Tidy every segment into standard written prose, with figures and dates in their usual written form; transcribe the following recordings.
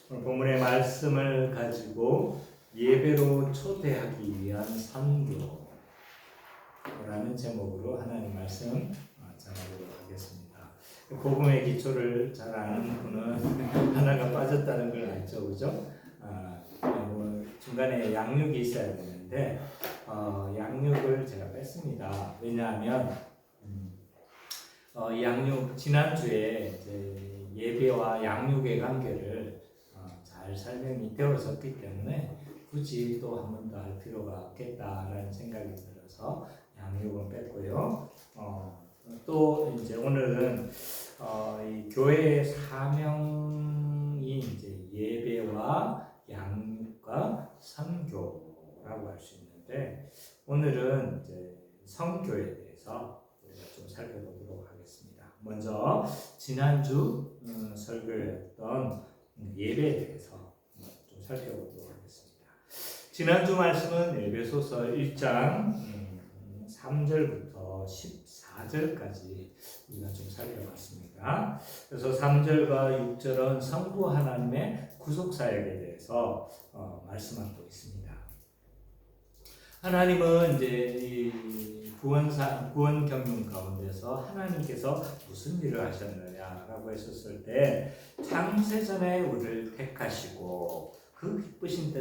오늘 본문의 말씀을 가지고 예배로 초대하기 위한 선교라는 제목으로 하나님 말씀 전하도록 하겠습니다. 복음의 기초를 잘 아는 분은 하나가 빠졌다는 걸 알죠, 그죠? 중간에 양육이 있어야 되는데 양육을 제가 뺐습니다. 왜냐하면 양육 지난주에 이제 예배와 양육의 관계를 잘 설명이 되어졌기 때문에 굳이 또 한 번 더 할 필요가 없겠다라는 생각이 들어서 양육은 뺐고요. 또 이제 오늘은 이 교회의 사명이 이제 예배와 양육과 선교라고 할 수 있는데 오늘은 이제 선교에 대해서 우리가 좀 살펴보도록 하겠습니다. 먼저 지난주 설교했던 예배에 대해서 좀 살펴보도록 하겠습니다. 지난주 말씀은 에베소서 1장 3절부터 14절까지 우리가 좀 살펴봤습니다. 그래서 3절과 6절은 성부 하나님의 구속사역에 대해서 말씀하고 있습니다. 하나님은 이제 이 구원 경륜 가운데서 하나님께서 무슨 일을 하셨느냐라고 했었을 때 창세전에 우리를 택하시고 그 기쁘신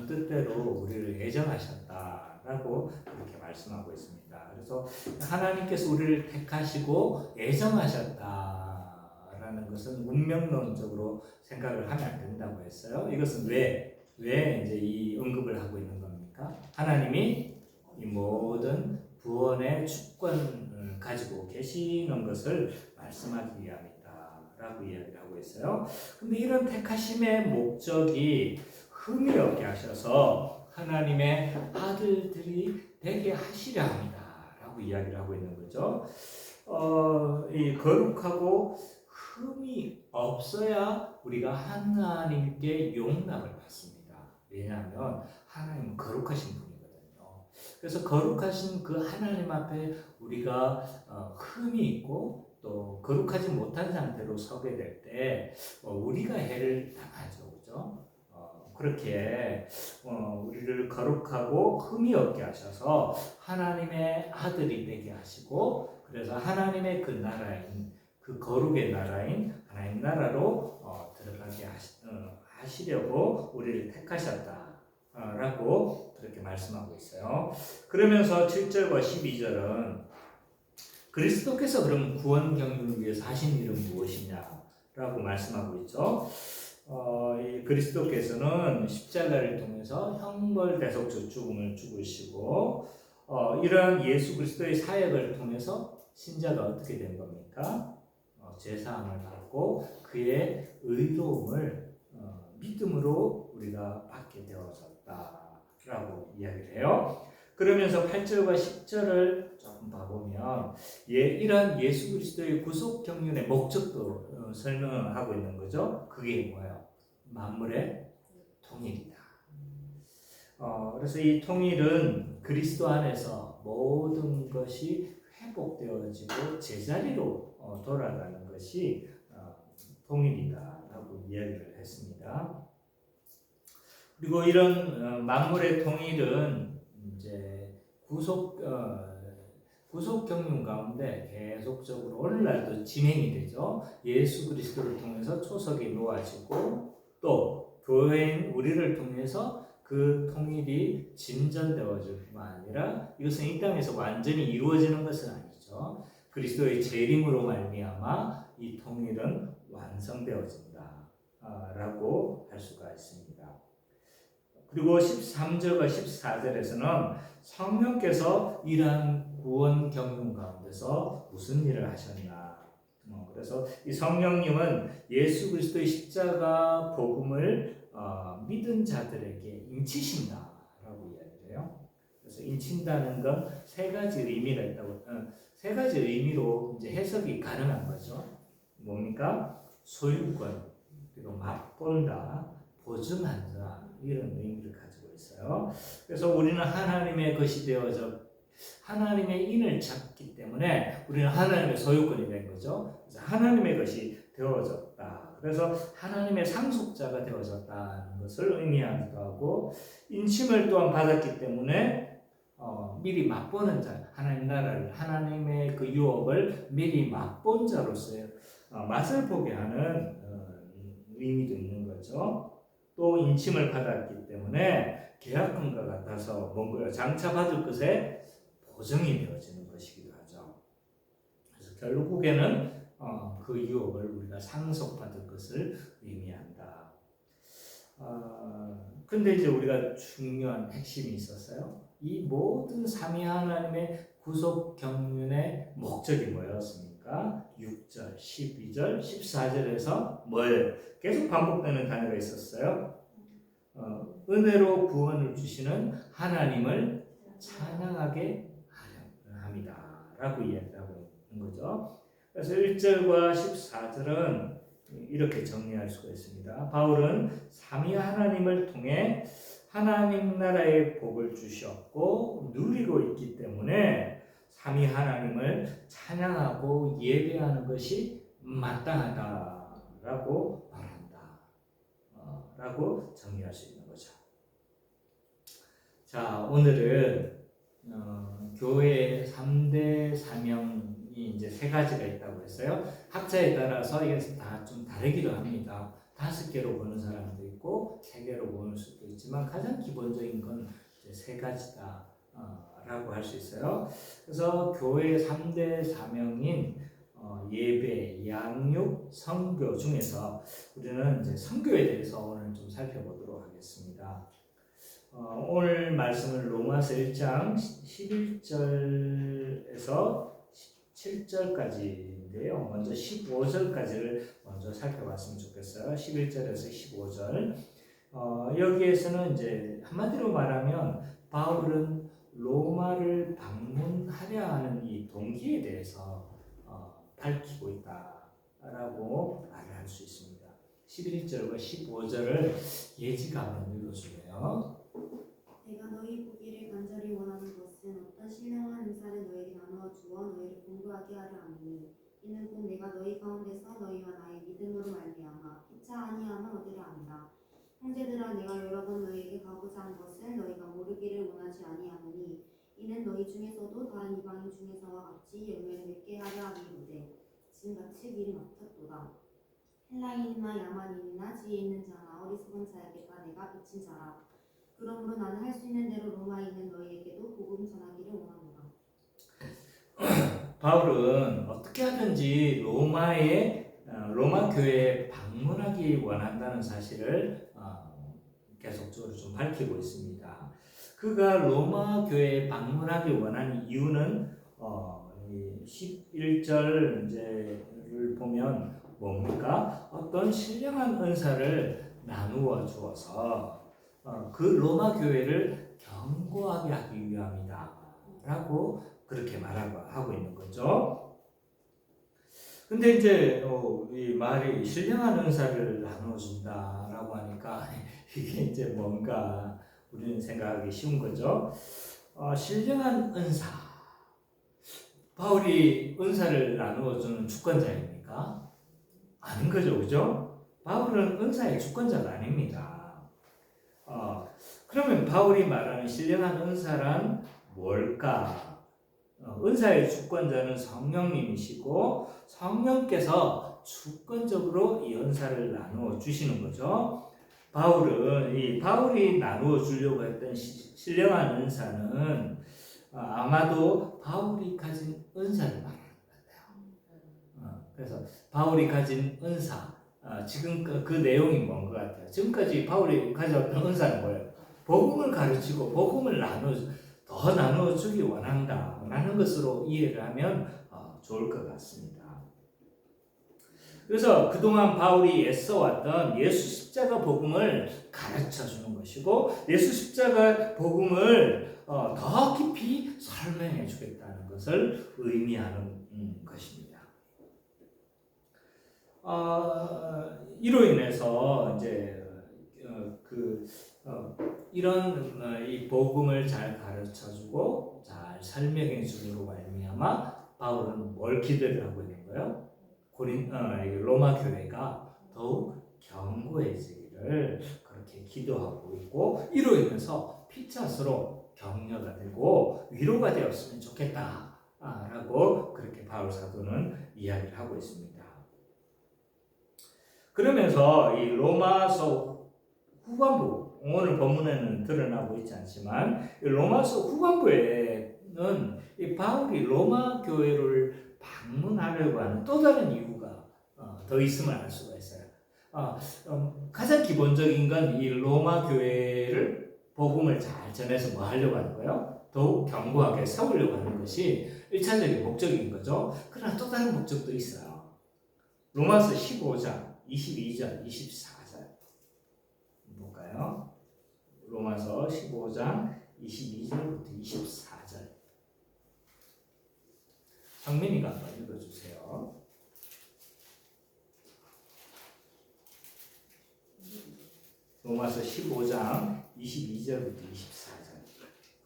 뜻대로 우리를 애정하셨다라고 그렇게 말씀하고 있습니다. 그래서 하나님께서 우리를 택하시고 애정하셨다라는 것은 운명론적으로 생각을 하면 안 된다고 했어요. 이것은 왜 이제 이 언급을 하고 있는 겁니까? 하나님이 이 모든 구원의 주권을 가지고 계시는 것을 말씀하기 위함이다라고 이야기를 하고 있어요. 근데 이런 택하심의 목적이 흠이 없게 하셔서 하나님의 아들들이 되게 하시려 합니다라고 이야기를 하고 있는 거죠. 이 거룩하고 흠이 없어야 우리가 하나님께 용납을 받습니다. 왜냐하면 하나님은 거룩하신 분이거든요. 그래서 거룩하신 그 하나님 앞에 우리가 흠이 있고 또 거룩하지 못한 상태로 서게 될 때 우리가 해를 당하죠, 그죠? 그렇게 우리를 거룩하고 흠이 없게 하셔서 하나님의 아들이 되게 하시고 그래서 하나님의 그 나라인 그 거룩의 나라인 하나님 나라로 들어가게 하시려고 우리를 택하셨다라고 그렇게 말씀하고 있어요. 그러면서 7절과 12절은 그리스도께서 그럼 구원 경륜을 위해서 하신 일은 무엇이냐라고 말씀하고 있죠. 이 그리스도께서는 십자가를 통해서 형벌 대속죄 죽음을 죽으시고 이러한 예수 그리스도의 사역을 통해서 신자가 어떻게 된 겁니까? 죄사함을 받고 그의 의로움을 믿음으로 우리가 받게 되어졌다라고 이야기를 해요. 그러면서 8절과 10절을 조금 봐보면 이러한 예수 그리스도의 구속 경륜의 목적도 설명하고 있는 거죠. 그게 뭐예요? 만물의 통일이다. 그래서 이 통일은 그리스도 안에서 모든 것이 회복되어지고 제자리로 돌아가는 것이 통일이다라고 이야기를 했습니다. 그리고 이런 만물의 통일은 이제 구속 경륜 가운데 계속적으로 오늘날도 진행이 되죠. 예수 그리스도를 통해서 초석이 놓아지고 또 교회인 우리를 통해서 그 통일이 진전되어질 뿐만 아니라 이것은 이 땅에서 완전히 이루어지는 것은 아니죠. 그리스도의 재림으로 말미암아 이 통일은 완성되어진다라고 할 수가 있습니다. 그리고 13절과 14절에서는 성령께서 이러한 구원 경륜 가운데서 무슨 일을 하셨나. 그래서 이 성령님은 예수 그리스도의 십자가 복음을 믿은 자들에게 인치신다라고 이야기를 해요. 그래서 인친다는 건 세 가지 의미가 있다고, 세 가지 의미로 이제 해석이 가능한 거죠. 뭡니까? 소유권, 그리고 맛본다, 보증한다, 이런 의미를 가지고 있어요. 그래서 우리는 하나님의 것이 되어져 하나님의 인을 잡기 때문에 우리는 하나님의 소유권이 된 거죠. 그래서 하나님의 것이 되어졌다. 그래서 하나님의 상속자가 되어졌다는 것을 의미하기도 하고, 인침을 또한 받았기 때문에 미리 맛보는 자, 하나님 나라를, 하나님의 그 유업을 미리 맛본 자로서의 맛을 보게 하는 의미도 있는 거죠. 또 인침을 받았기 때문에 계약금과 같아서 뭔가요? 장차 받을 것에 보증이 되어지는 것이기도 하죠. 그래서 결국에는 그 유업을 우리가 상속받을 것을 의미한다. 근데 이제 우리가 중요한 핵심이 있었어요. 이 모든 삼위 하나님의 구속 경륜의 목적이 뭐였습니까? 6절, 12절, 14절에서 뭘 계속 반복되는 단어가 있었어요. 은혜로 구원을 주시는 하나님을 찬양하게 하려 합니다. 라고 이야기하고 있는 거죠. 그래서 1절과 14절은 이렇게 정리할 수가 있습니다. 바울은 삼위 하나님을 통해 하나님 나라의 복을 주셨고 누리고 있기 때문에 삼위 하나님을 찬양하고 예배하는 것이 마땅하다라고 말한다. 라고 정리할 수 있는 거죠. 자, 오늘은 교회의 3대 사명이 이제 3가지가 있다고 했어요. 학자에 따라서 이게 다 좀 다르기도 합니다. 5개로 보는 사람도 있고 3개로 보는 수도 있지만 가장 기본적인 건 이제 3가지다 라고 할 수 있어요. 그래서 교회의 3대 사명인 예배, 양육, 선교 중에서 우리는 이제 선교에 대해서 오늘 좀 살펴보도록 하겠습니다. 오늘 말씀은 로마서 1장 11절에서 17절까지인데요. 먼저 15절까지를 먼저 살펴봤으면 좋겠어요. 11절에서 15절. 여기에서는 이제 한마디로 말하면 바울은 로마를 방문하려 하는 이 동기에 대해서 밝히고 있다라고 말을 할 수 있습니다. 11절과 15절을 예지가 한번 읽어주세요. 내가 너희 보기를 간절히 원하는 것은 어떤 신령한 은사를 너에게 나누어 주어 너희를 공부하게 하려 함이니 이는 곧 내가 너희 가운데서 너희와 나의 믿음으로 말미암아 피차 아니함을 얻으려 함이라. 형제들아, 내가 여러 번 너희에게 가고자 한 것을 너희가 모르기를 원하지 아니하노니 이는 너희 중에서도 다른 이방인 중에서와 같이 열매를 맺게 하려 함이로되 지금같이 미리 맡았도다. 헬라인이나 야만인이나 지혜 있는 자나 어리석은 자에게 다 내가 빚진 자라. 그러므로 나는 할 수 있는 대로 로마에 있는 너희에게도 복음 전하기를 원하노라. 바울은 어떻게 하든지 로마 교회에 방문하기 원한다는 사실을 계속적으로 좀 밝히고 있습니다. 그가 로마 교회에 방문하기 원하는 이유는 11절을 보면 뭡니까? 어떤 신령한 은사를 나누어 주어서 그 로마 교회를 견고하게 하기 위함이다 라고 그렇게 말하고 있는 거죠. 근데 이제 이 말이 신령한 은사를 나눠준다 라고 하니까 이게 이제 뭔가 우리는 생각하기 쉬운 거죠. 신령한 은사, 바울이 은사를 나누어주는 주권자입니까? 아닌 거죠, 그죠? 바울은 은사의 주권자가 아닙니다. 그러면 바울이 말하는 신령한 은사란 뭘까? 은사의 주권자는 성령님이시고 성령께서 주권적으로 이 은사를 나누어 주시는 거죠. 바울이 나누어 주려고 했던 신령한 은사는 아마도 바울이 가진 은사를 말하는 것 같아요. 그래서 바울이 가진 은사, 지금 그 내용이 뭔 것 같아요. 지금까지 바울이 가져왔던 은사는 뭐예요? 복음을 가르치고 복음을 더 나누어주기 원한다라는 것으로 이해를 하면 좋을 것 같습니다. 그래서 그동안 바울이 애써왔던 예수 십자가 복음을 가르쳐주는 것이고 예수 십자가 복음을 더 깊이 설명해 주겠다는 것을 의미하는 것입니다. 이로 인해서 이제 이런 이 복음을 잘 가르쳐주고 잘 설명해 주므로 말미암아 바울은 뭘 기대를 하고 있는 거예요? 이 로마 교회가 더욱 견고해지기를 그렇게 기도하고 있고, 이로 인해서 피차스로 격려가 되고 위로가 되었으면 좋겠다라고 그렇게 바울 사도는 이야기를 하고 있습니다. 그러면서 이 로마서 후반부, 오늘 본문에는 드러나고 있지 않지만 이 로마서 후반부에는 이 바울이 로마 교회를 방문하려고 하는 또 다른 이유가 더 있음을 알 수가 있어요. 가장 기본적인 건 이 로마 교회를 복음을 잘 전해서 뭐 하려고 하는 거예요? 더욱 견고하게 세우려고 하는 것이 1차적인 목적인 거죠. 그러나 또 다른 목적도 있어요. 로마서 15장 22절 24절 볼까요? 로마서 15장 22절부터 24절. 상민이가 한번 읽어주세요. 로마서 15장 22절부터 24절.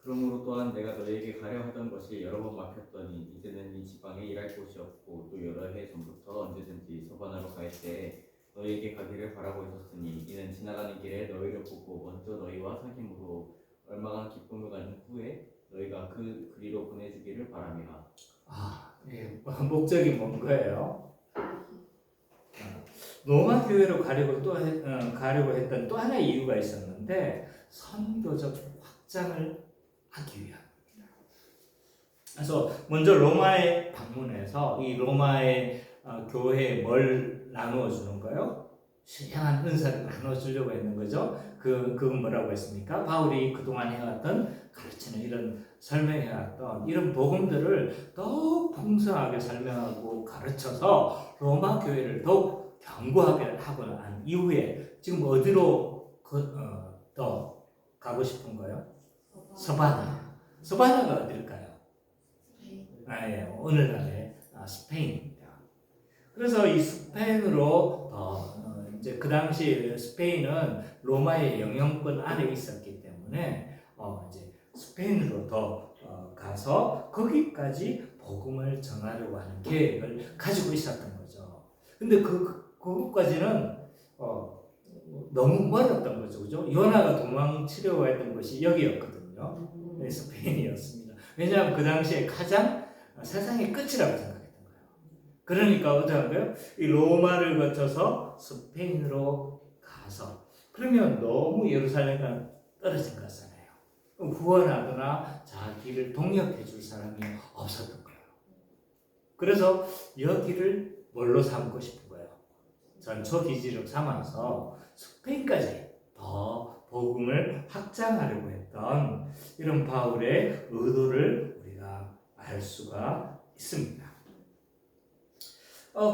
그러므로 또한 내가 너에게 가려 하던 것이 여러 번 막혔더니 이제는 이 지방에 일할 곳이 없고 또 여러 해 전부터 언제든지 서반하러 갈 때에 너에게 가기를 바라고 있었으니 이는 지나가는 길에 너희를 보고 먼저 너희와 사귐으로 얼마간 기쁨을 가진 후에 너희가 그 그리로 보내주기를 바람이라. 예, 목적이 뭔 거예요? 로마 교회로 가려고 했던 또 하나의 이유가 있었는데 선교적 확장을 하기 위함입니다. 그래서 먼저 로마에 방문해서 이 로마의 교회에 뭘 나누어 주는 거예요? 신령한 은사를 나누어 주려고 했는 거죠. 그건 뭐라고 했습니까? 바울이 그동안 해왔던 가르치는 이런 설명해왔던 이런 복음들을 더욱 풍성하게 설명하고 가르쳐서 로마 교회를 더욱 견고하게 하고 난 이후에 지금 어디로 더 가고 싶은 거예요? 서바나. 서바나가 어딜까요? 예, 오늘날의 스페인입니다. 그래서 이 스페인으로 이제 그 당시 스페인은 로마의 영향권 아래 있었기 때문에 이제 스페인으로 더 가서 거기까지 복음을 전하려고 하는 계획을 가지고 있었던 거죠. 근데 그것까지는 너무 멀었던 거죠, 그죠? 요나가 도망치려고 했던 것이 여기였거든요. 스페인이었습니다. 왜냐하면 그 당시에 가장 세상의 끝이라고 생각했던 거예요. 그러니까 어떻게 한 거예요? 이 로마를 거쳐서 스페인으로 가서, 그러면 너무 예루살렘과 떨어진 거잖아요. 후원하거나 자기를 동역해 줄 사람이 없었던 거예요. 그래서 여기를 뭘로 삼고 싶은 거예요? 전초 기지로 삼아서 스페인까지 더 복음을 확장하려고 했던 이런 바울의 의도를 우리가 알 수가 있습니다.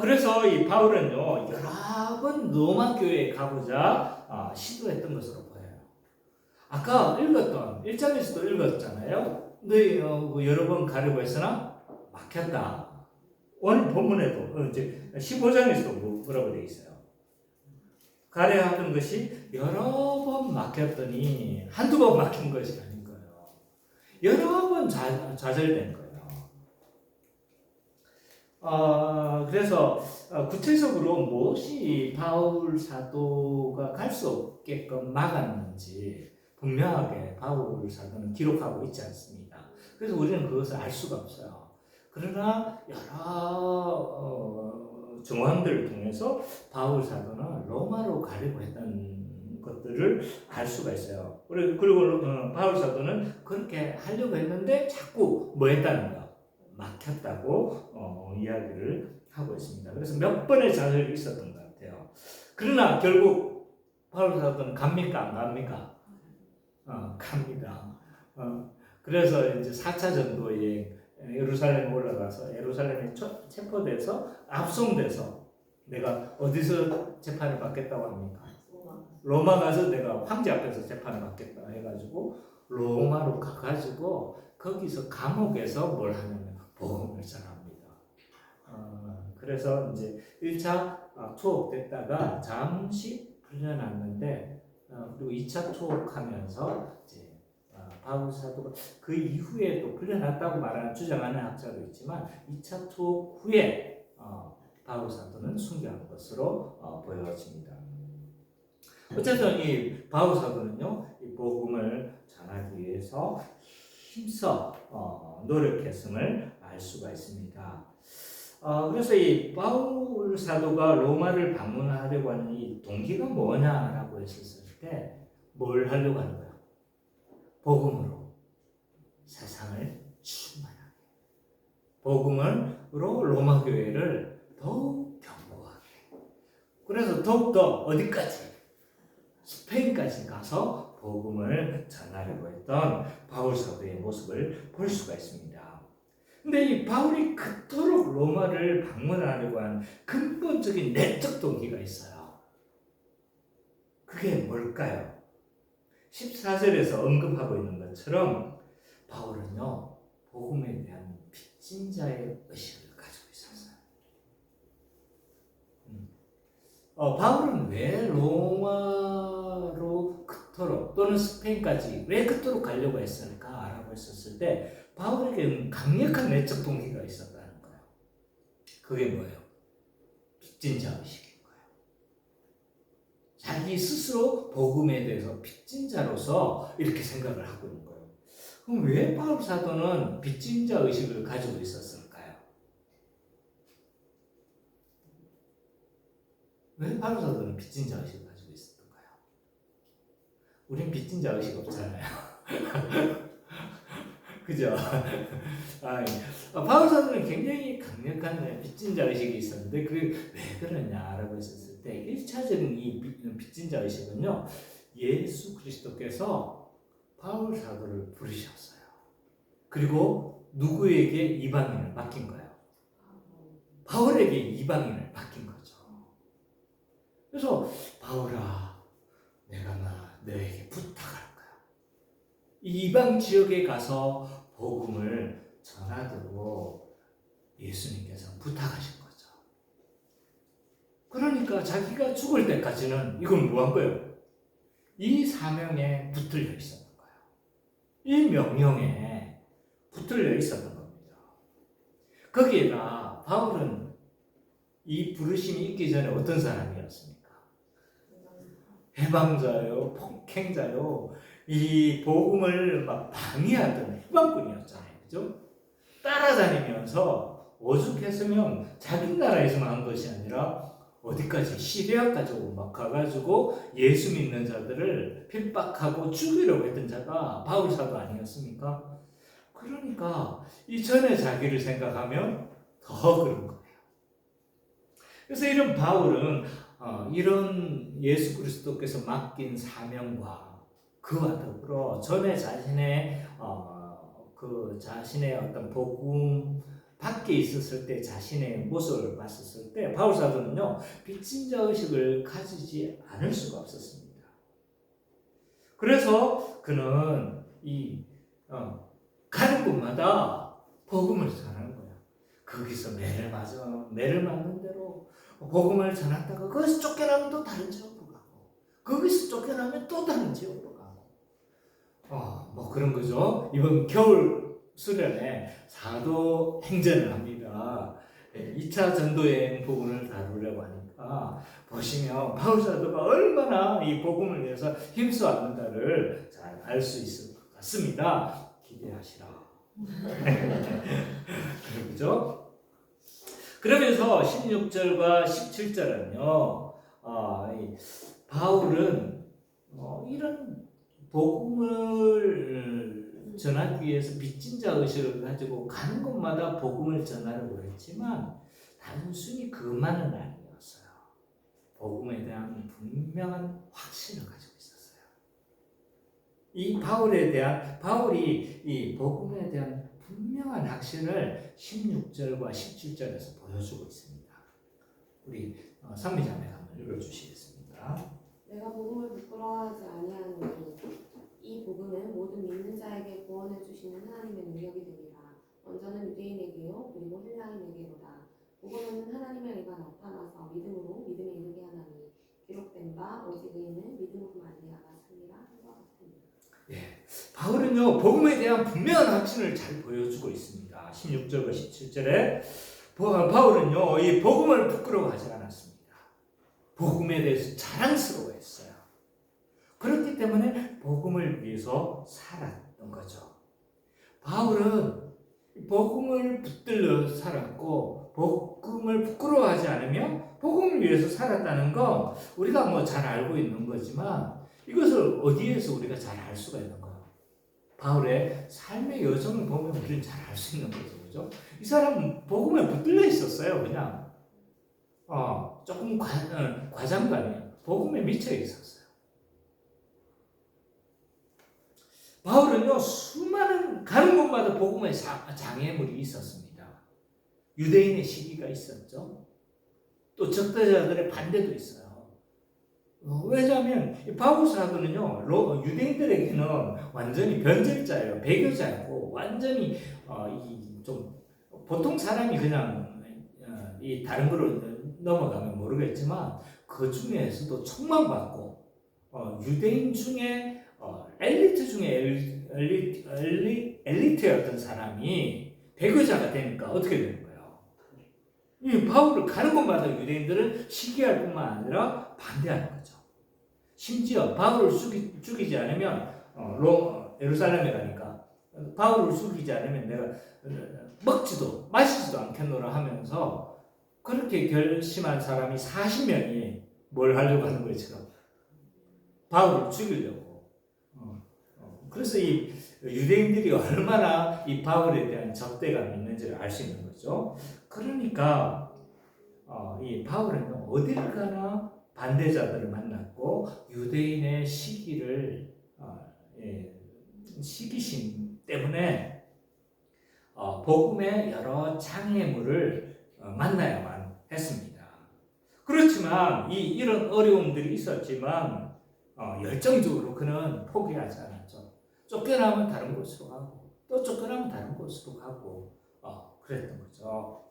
그래서 이 바울은요, 여러 번 로마 교회에 가보자 시도했던 것으로 보여요. 아까 읽었던 1장에서도 읽었잖아요. 근데 여러 번 가려고 했으나 막혔다. 오늘 본문에도 이제 15장에서도 뭐라고 되어 있어요? 가려 하던 것이 여러 번 막혔더니 한두 번 막힌 것이 아닌 거예요. 여러 번 좌절된 거예요. 그래서 구체적으로 무엇이 바울 사도가 갈 수 없게끔 막았는지 분명하게 바울 사도는 기록하고 있지 않습니다. 그래서 우리는 그것을 알 수가 없어요. 그러나 여러 정황들을 통해서 바울 사도는 로마로 가려고 했던 것들을 알 수가 있어요. 그리고 바울 사도는 그렇게 하려고 했는데 자꾸 뭐 했다는 거예요? 막혔다고 이야기를 하고 있습니다. 그래서 몇 번의 좌절이 있었던 것 같아요. 그러나 결국 바울 사도는 갑니까? 안 갑니까? 갑니다. 그래서 이제 4차 전도에 예루살렘에 올라가서 예루살렘에 체포돼서 압송돼서 내가 어디서 재판을 받겠다고 합니까? 로마 가서 내가 황제 앞에서 재판을 받겠다 해가지고 로마로 가가지고 거기서 감옥에서 뭘 하냐면 복음을 전합니다. 그래서 이제 1차 투옥됐다가 잠시 풀려났는데 그리고 2차 투옥하면서 이제 바울 사도가 그 이후에 또 풀려났다고 주장하는 학자도 있지만 2차 투옥 후에 바울 사도는 순교한 것으로 보여집니다. 어쨌든 이 바울 사도는요, 이 복음을 전하기 위해서 힘써 노력했음을 알 수가 있습니다. 그래서 이 바울 사도가 로마를 방문하려고 하는 이 동기가 뭐냐라고 했었을 때 뭘 하려고 하는 거야? 복음으로 세상을 충만하게, 복음으로 로마 교회를 더욱 견고하게. 그래서 더욱더 어디까지? 스페인까지 가서 복음을 전하려고 했던 바울 사도의 모습을 볼 수가 있습니다. 근데 이 바울이 그토록 로마를 방문하려고 한 근본적인 내적 동기가 있어요. 그게 뭘까요? 14절에서 언급하고 있는 것처럼 바울은요, 복음에 대한 빚진 자의 의식을 가지고 있었어요. 바울은 왜 로마로 그토록 또는 스페인까지 왜 그토록 가려고 했을까라고 했었을 때 바울에게는 강력한 내적 동기가 있었다는 거예요. 그게 뭐예요? 빚진 자 의식인 거예요. 자기 스스로 복음에 대해서 빚진 자로서 이렇게 생각을 하고 있는 거예요. 그럼 왜 바울 사도는 빚진 자 의식을 가지고 있었을까요? 왜 바울 사도는 빚진 자 의식을 가지고 있었을까요? 우린 빚진 자 의식 없잖아요. 그죠? 바울 사도는 굉장히 강력한 빚진 자 의식이 있었는데 그게 왜 그러냐라고 했었을 때 1차적인 이 빚진 자 의식은요, 예수 그리스도께서 바울 사도를 부르셨어요. 그리고 누구에게 이방인을 맡긴 거예요? 바울에게 이방인을 맡긴 거죠. 그래서 바울아, 내가 너에게 부탁할 거야. 이 이방 지역에 가서 복음을 전하도록 예수님께서 부탁하신 거죠. 그러니까 자기가 죽을 때까지는 이건 뭐한 거예요? 이 사명에 붙들려 있었던 거예요. 이 명령에 붙들려 있었던 겁니다. 거기에다 바울은 이 부르심이 있기 전에 어떤 사람이었습니까? 해방자요, 폭행자요, 이 복음을 막 방해하던 해방꾼이었잖아요. 그죠? 따라다니면서 오죽했으면 자기 나라에서만 한 것이 아니라 어디까지 시리아까지 막 가가지고 예수 믿는 자들을 핍박하고 죽이려고 했던 자가 바울 사도 아니었습니까? 그러니까 이 전에 자기를 생각하면 더 그런 거예요. 그래서 이런 바울은 이런 예수 그리스도께서 맡긴 사명과 그와 더불어 전에 자신의 자신의 어떤 복음 밖에 있었을 때 자신의 모습을 봤었을 때 바울 사도는요, 빚진 자 의식을 가지지 않을 수가 없었습니다. 그래서 그는 가는 곳마다 복음을 전하는 거예요. 거기서 매를 맞는 대로 복음을 전했다가 거기서 쫓겨나면 또 다른 지역으로 가고, 거기서 쫓겨나면 또 다른 지역으로 가고, 뭐 그런 거죠. 이번 겨울 수련회 사도 행전을 합니다. 2차 전도여행 부분을 다루려고 하니까 보시면 바울 사도가 얼마나 이 복음을 위해서 힘써왔는가를 잘 알 수 있을 것 같습니다. 기대하시라. 그렇죠? 그러면서 16절과 17절은요, 바울은 이런 복음을 전하기 위해서 빚진 자 의식을 가지고 가는 곳마다 복음을 전하려고 했지만 단순히 그것만은 아니었어요. 복음에 대한 분명한 확신을 가지고 있었어요. 바울이 이 복음에 대한 분명한 확신을 16절과 17절에서 보여주고 있습니다. 우리 선미자매가 한번 읽어주시겠습니다. 내가 복음을 부끄러워하지 아니하노니 이 복음은 모든 믿는 자에게 구원을 주시는 하나님의 능력이 되리라. 먼저는 유대인에게요 그리고 헬라인에게로다. 복음은 하나님의 의가 나타나서 믿음으로 믿음에 이르게 하나니 기록된 바 오직 의인은 믿음으로 말미암아 살리라 한것 같습니다. 바울은요 복음에 대한 분명한 확신을 잘 보여주고 있습니다. 16절과 17절에 바울은요, 이 복음을 부끄러워하지 않았습니다. 복음에 대해서 자랑스러워했어요. 그렇기 때문에 복음을 위해서 살았던 거죠. 바울은 복음을 붙들려 살았고 복음을 부끄러워하지 않으며 복음을 위해서 살았다는 거 우리가 뭐 잘 알고 있는 거지만 이것을 어디에서 우리가 잘 알 수가 있는 거예요? 바울의 삶의 여정을 보면 우리는 잘 알 수 있는 거죠. 그죠? 이 사람은 복음에 붙들려 있었어요. 그냥 조금 과장도 아니에요. 복음에 미쳐 있었어요. 바울은요, 수많은 가는 곳마다 복음의 장애물이 있었습니다. 유대인의 시기가 있었죠. 또 적대자들의 반대도 있어요. 왜냐하면 바울 사도는요, 유대인들에게는 완전히 변절자예요. 배교자고 완전히 좀 보통 사람이 그냥 이 다른 거로 넘어가면 모르겠지만 그 중에서도 촉망받고 유대인 중에 엘리트 중에 엘리트였던 사람이 배교자가 되니까 어떻게 되는 거예요? 이 바울을 가는 곳마다 유대인들은 시기할 뿐만 아니라 반대하는 거죠. 심지어 바울을 죽이지 않으면 예루살렘에 가니까 바울을 죽이지 않으면 내가 먹지도 마시지도 않겠노라 하면서 그렇게 결심한 사람이 40명이 뭘 하려고 하는 거예요, 지금? 바울을 죽이려고. 그래서 이 유대인들이 얼마나 이 바울에 대한 적대감이 있는지를 알 수 있는 거죠. 그러니까 이 바울은 어딜 가나 반대자들을 만났고 유대인의 시기심 때문에 복음의 여러 장애물을 만나야만 했습니다. 그렇지만 이런 어려움들이 있었지만 열정적으로 그는 포기하지 않았죠. 쫓겨나면 다른 곳으로 가고 또 쫓겨나면 다른 곳으로 가고 그랬던 거죠.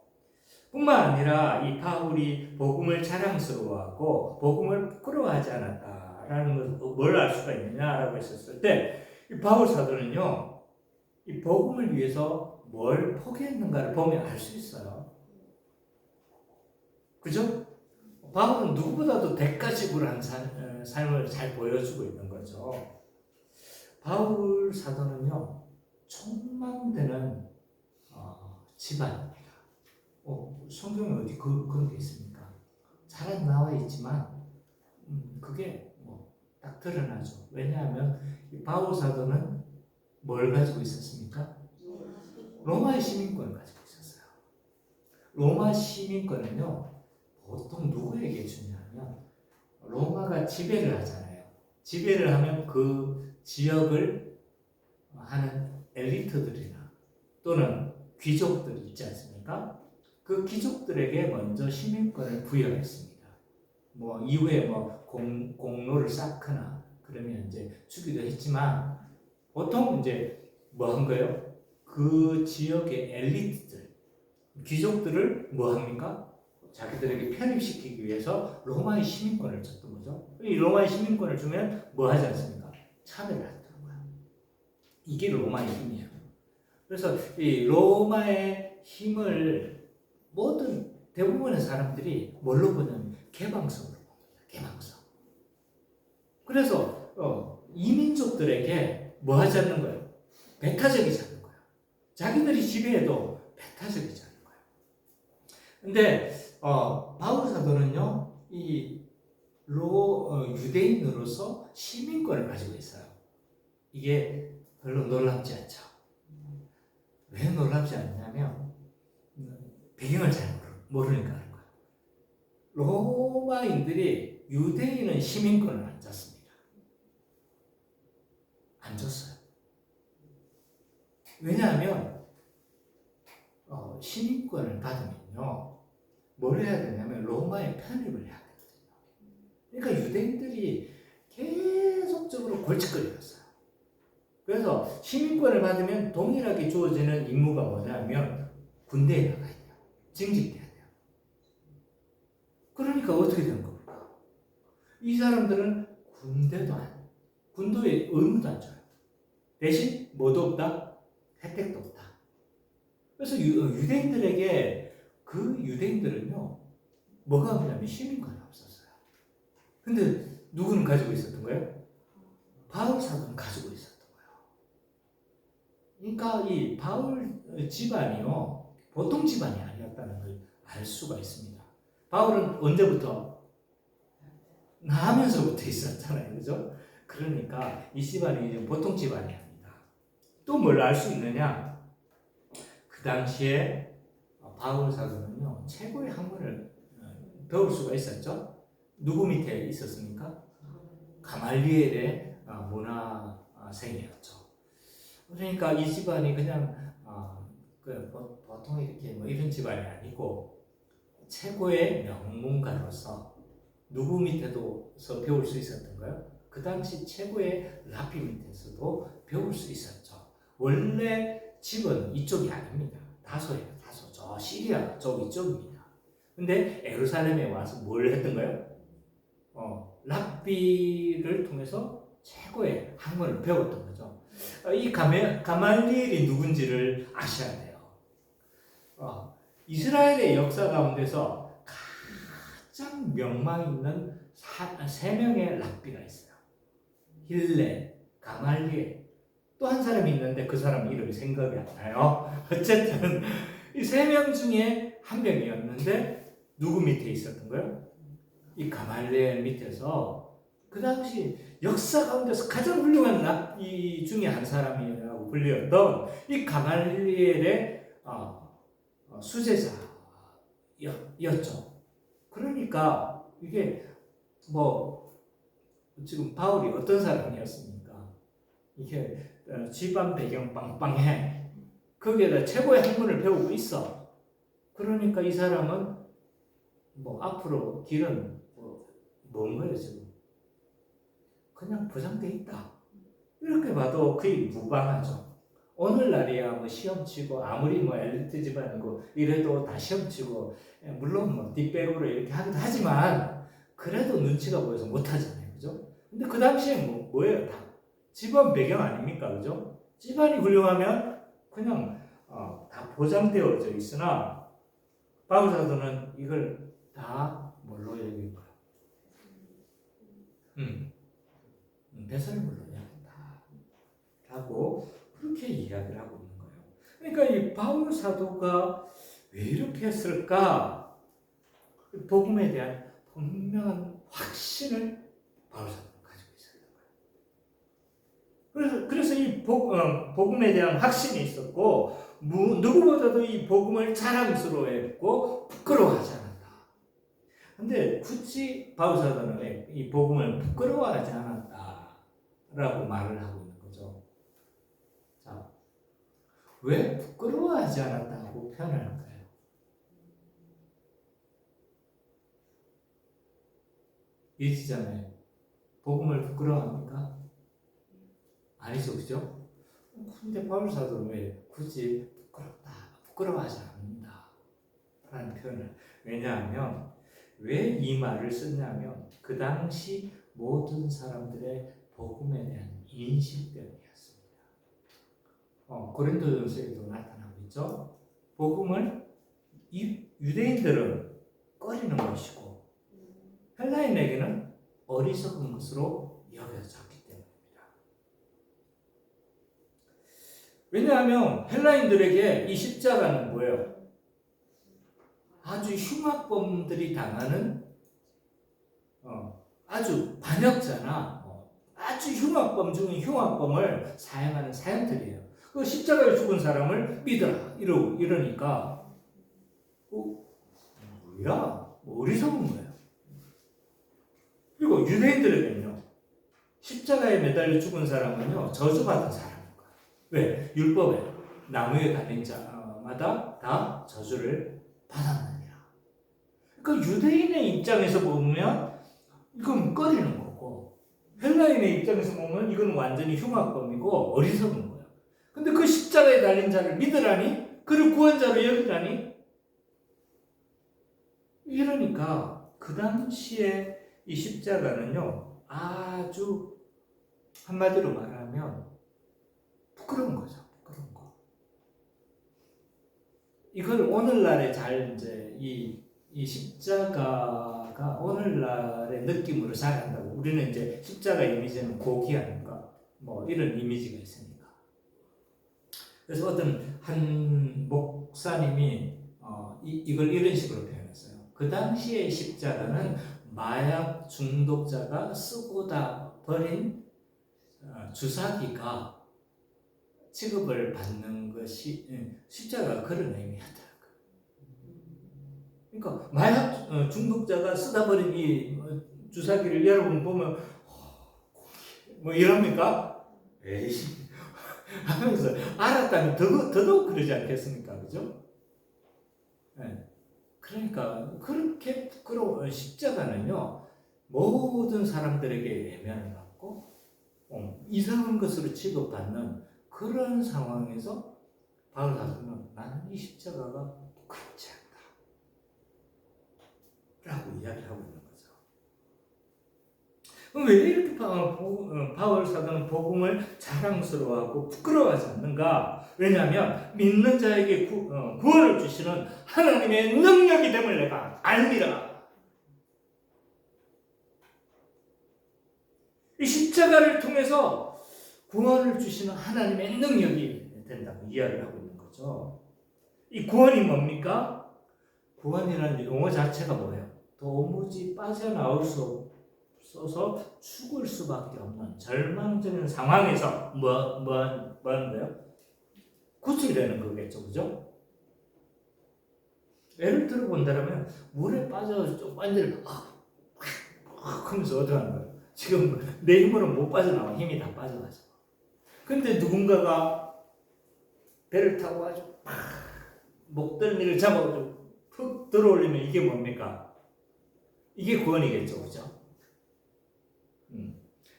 뿐만 아니라 이 바울이 복음을 자랑스러워하고 복음을 부끄러워하지 않았다라는 것을 뭘 알 수가 있느냐라고 했었을 때 이 바울 사도는요, 이 복음을 위해서 뭘 포기했는가를 보면 알 수 있어요. 그죠? 바울은 누구보다도 대가지불한 삶을 잘 보여주고 있는 거죠. 바울 사도는요, 촉망되는 집안입니다. 성경에 어디 그런 게 있습니까? 잘 안 나와 있지만 그게 딱 드러나죠. 왜냐하면 이 바울 사도는 뭘 가지고 있었습니까? 로마의 시민권을 가지고 있었어요. 로마 시민권은요, 보통 누구에게 주냐면 로마가 지배를 하잖아요. 지배를 하면 그 지역을 하는 엘리트들이나 또는 귀족들이 있지 않습니까? 그 귀족들에게 먼저 시민권을 부여했습니다. 이후에 공로를 쌓거나 그러면 이제 주기도 했지만 보통 이제 한 거예요? 그 지역의 엘리트들, 귀족들을 합니까? 자기들에게 편입시키기 위해서 로마의 시민권을 줬던 거죠. 이 로마의 시민권을 주면 하지 않습니까? 차별을 하는 거예요. 이게 로마의 힘이에요. 그래서 이 로마의 힘을 대부분의 사람들이 뭘로 보냐면 개방성으로 봅니다. 개방성. 그래서 이민족들에게 하지 않는 거예요? 배타적이지 않는 거예요. 자기들이 지배해도 배타적이지 않는 거예요. 근데 바울 사도는요, 이 유대인으로서 시민권을 가지고 있어요. 이게 별로 놀랍지 않죠. 왜 놀랍지 않냐면 배경을 잘 모르니까 하는 거예요. 로마인들이 유대인은 시민권을 안 줬습니다. 안 줬어요. 왜냐하면 시민권을 받으면요, 뭘 해야 되냐면 로마에 편입을 해야 되거든요. 그러니까 유대인들이 계속적으로 골칫거리였어요. 그래서 시민권을 받으면 동일하게 주어지는 임무가 뭐냐면 군대에 나가야 돼요. 징집돼야 돼요. 그러니까 어떻게 되는 겁니까? 이 사람들은 군도에 의무도 안 줘요. 대신 뭐도 없다? 혜택도 없다. 그래서 유대인들에게 그 유대인들은요, 뭐가 없냐면 시민권이 없었어요. 근데 누구는 가지고 있었던 거예요? 바울 사도는 가지고 있었던 거예요. 그러니까 이 바울 집안이요, 보통 집안이 아니었다는 걸 알 수가 있습니다. 바울은 언제부터? 나면서부터 있었잖아요. 그죠? 그러니까 이 집안이 보통 집안이 아니다. 또 뭘 알 수 있느냐? 그 당시에 바울 사도는요, 최고의 학문을 배울 수가 있었죠. 누구 밑에 있었습니까? 가말리엘의 문화생이었죠. 그러니까 이 집안이 그냥 보통 이렇게 뭐 이런 집안이 아니고 최고의 명문가로서 누구 밑에도서 배울 수 있었던 거예요. 그 당시 최고의 랍비 밑에서도 배울 수 있었죠. 원래 집은 이쪽이 아닙니다. 다소예요. 다소. 저 시리아 이쪽입니다. 근데 예루살렘에 와서 뭘 했던 거예요? 랍비를 통해서 최고의 학문을 배웠던 거죠. 이 가말리엘이 누군지를 아셔야 돼요. 이스라엘의 역사 가운데서 가장 명망 있는 세 명의 랍비가 있어요. 힐렐, 가말리엘, 또 한 사람이 있는데 그 사람 이름이 생각이 안 나요. 어쨌든 이 세 명 중에 한 명이었는데 누구 밑에 있었던 거예요? 이 가말리엘 밑에서 그 당시 역사 가운데서 가장 훌륭한 랍비 중에 한 사람이라고 불렸던 이 가말리엘의 수제자였죠. 그러니까 이게 뭐 지금 바울이 어떤 사람이었습니까? 이게 집안 배경 빵빵해. 거기에다 최고의 학문을 배우고 있어. 그러니까 이 사람은 뭐 앞으로 길은 뭔 거예요 지금? 그냥 보장돼 있다. 이렇게 봐도 거의 무방하죠. 오늘날이야 뭐 시험 치고 아무리 뭐 엘리트 집안이고 이래도 다 시험 치고 물론 뭐 뒷배우로 이렇게 하기도 하지만 그래도 눈치가 보여서 못하잖아요, 그죠? 근데 그 당시에 뭐예요 다 집안 배경 아닙니까, 그죠? 집안이 훌륭하면 그냥 다 보장되어져 있으나 바울 사도는 이걸 다 뭘로 여긴 거야? 배설물로 여긴다 라고 그렇게 이야기를 하고 있는 거예요. 그러니까 이 바울 사도가 왜 이렇게 했을까? 복음에 대한 분명한 확신을 바울 사도가 가지고 있었던 거예요. 그래서 이 복음에 대한 확신이 있었고 누구보다도 이 복음을 자랑스러워했고 부끄러워하지 않았다. 근데 굳이 바울 사도는 이 복음을 부끄러워하지 않았다라고 말을 하고 있는 거죠. 자, 왜 부끄러워하지 않았다고 표현할까요? 이 지점에 복음을 부끄러워합니까? 아니죠, 그죠? 근데 바울 사도는 왜 굳이 부끄러워하지 않는다 라는 표현을, 왜냐하면 왜 이 말을 썼냐면 그 당시 모든 사람들의 복음에 대한 인식 때문이었습니다. 고린도전서에도 나타나고 있죠. 복음을 유대인들은 꺼리는 것이고 헬라인에게는 어리석은 것으로 여겨졌기 때문입니다. 왜냐하면 헬라인들에게 이 십자가는 뭐예요? 아주 흉악범들이 당하는 아주 반역자나 아주 흉악범 중에 흉악범을 사용하는 사형틀이에요. 그 십자가에 죽은 사람을 믿어라 이러니까 뭐야? 어리석은 거예요. 그리고 유대인들에게는요, 십자가에 매달려 죽은 사람은요 저주받은 사람인 거예요. 왜? 율법에 나무에 달린 자마다 다 저주를 받았느니라. 그러니까 유대인의 입장에서 보면 이건 꺼리는 거고 헬라인의 입장에서 보면 이건 완전히 흉악범이고 어리석은 거예요. 근데 그 십자가에 달린 자를 믿으라니? 그를 구원자로 여기라니? 이러니까 그 당시에 이 십자가는요 아주 한마디로 말하면 부끄러운 거죠. 부끄러운 거. 이걸 오늘날에 잘 이제 이 십자가가 오늘날의 느낌으로 잘 한다고. 우리는 이제 십자가 이미지는 고기 아닌가 뭐 이런 이미지가 있으니까. 그래서 어떤 한 목사님이 이걸 이런 식으로 표현했어요. 그 당시의 십자가는 마약 중독자가 쓰고 다 버린 주사기가 취급을 받는 것이 십자가가 그런 의미였다. 그러니까 마약 중독자가 쓰다 버린 이 주사기를 여러분 보면 뭐 이럽니까? 에이 하면서 알았다면 더더욱 그러지 않겠습니까? 그죠? 네. 그러니까 그렇게 부끄러운 십자가는요 모든 사람들에게 외면을 받고 이상한 것으로 취급받는 그런 상황에서 바울 사도는 나는 이 십자가가 부끄럽지 않다 라고 이야기를 하고 있는 거죠. 그럼 왜 이렇게 바울 사도는 복음을 자랑스러워하고 부끄러워하지 않는가? 왜냐하면 믿는 자에게 구원을 주시는 하나님의 능력이 됨을 내가 알미라. 이 십자가를 통해서 구원을 주시는 하나님의 능력이 된다고 이야기를 하고 있는 거죠. 이 구원이 뭡니까? 구원이라는 용어 자체가 뭐예요? 도무지 빠져나올 수 없어서 죽을 수밖에 없는 절망적인 상황에서 뭐 하는데요? 구출되는 거겠죠, 그죠? 예를 들어 본다면 물에 빠져서 좀 완전히 하면서 어떡하는 거예요? 지금 내 힘으로 못 빠져나와. 힘이 다 빠져가지고. 근데 누군가가 배를 타고 아주 목덜미를 잡아가지고 푹 들어올리면 이게 뭡니까? 이게 구원이겠죠, 그죠?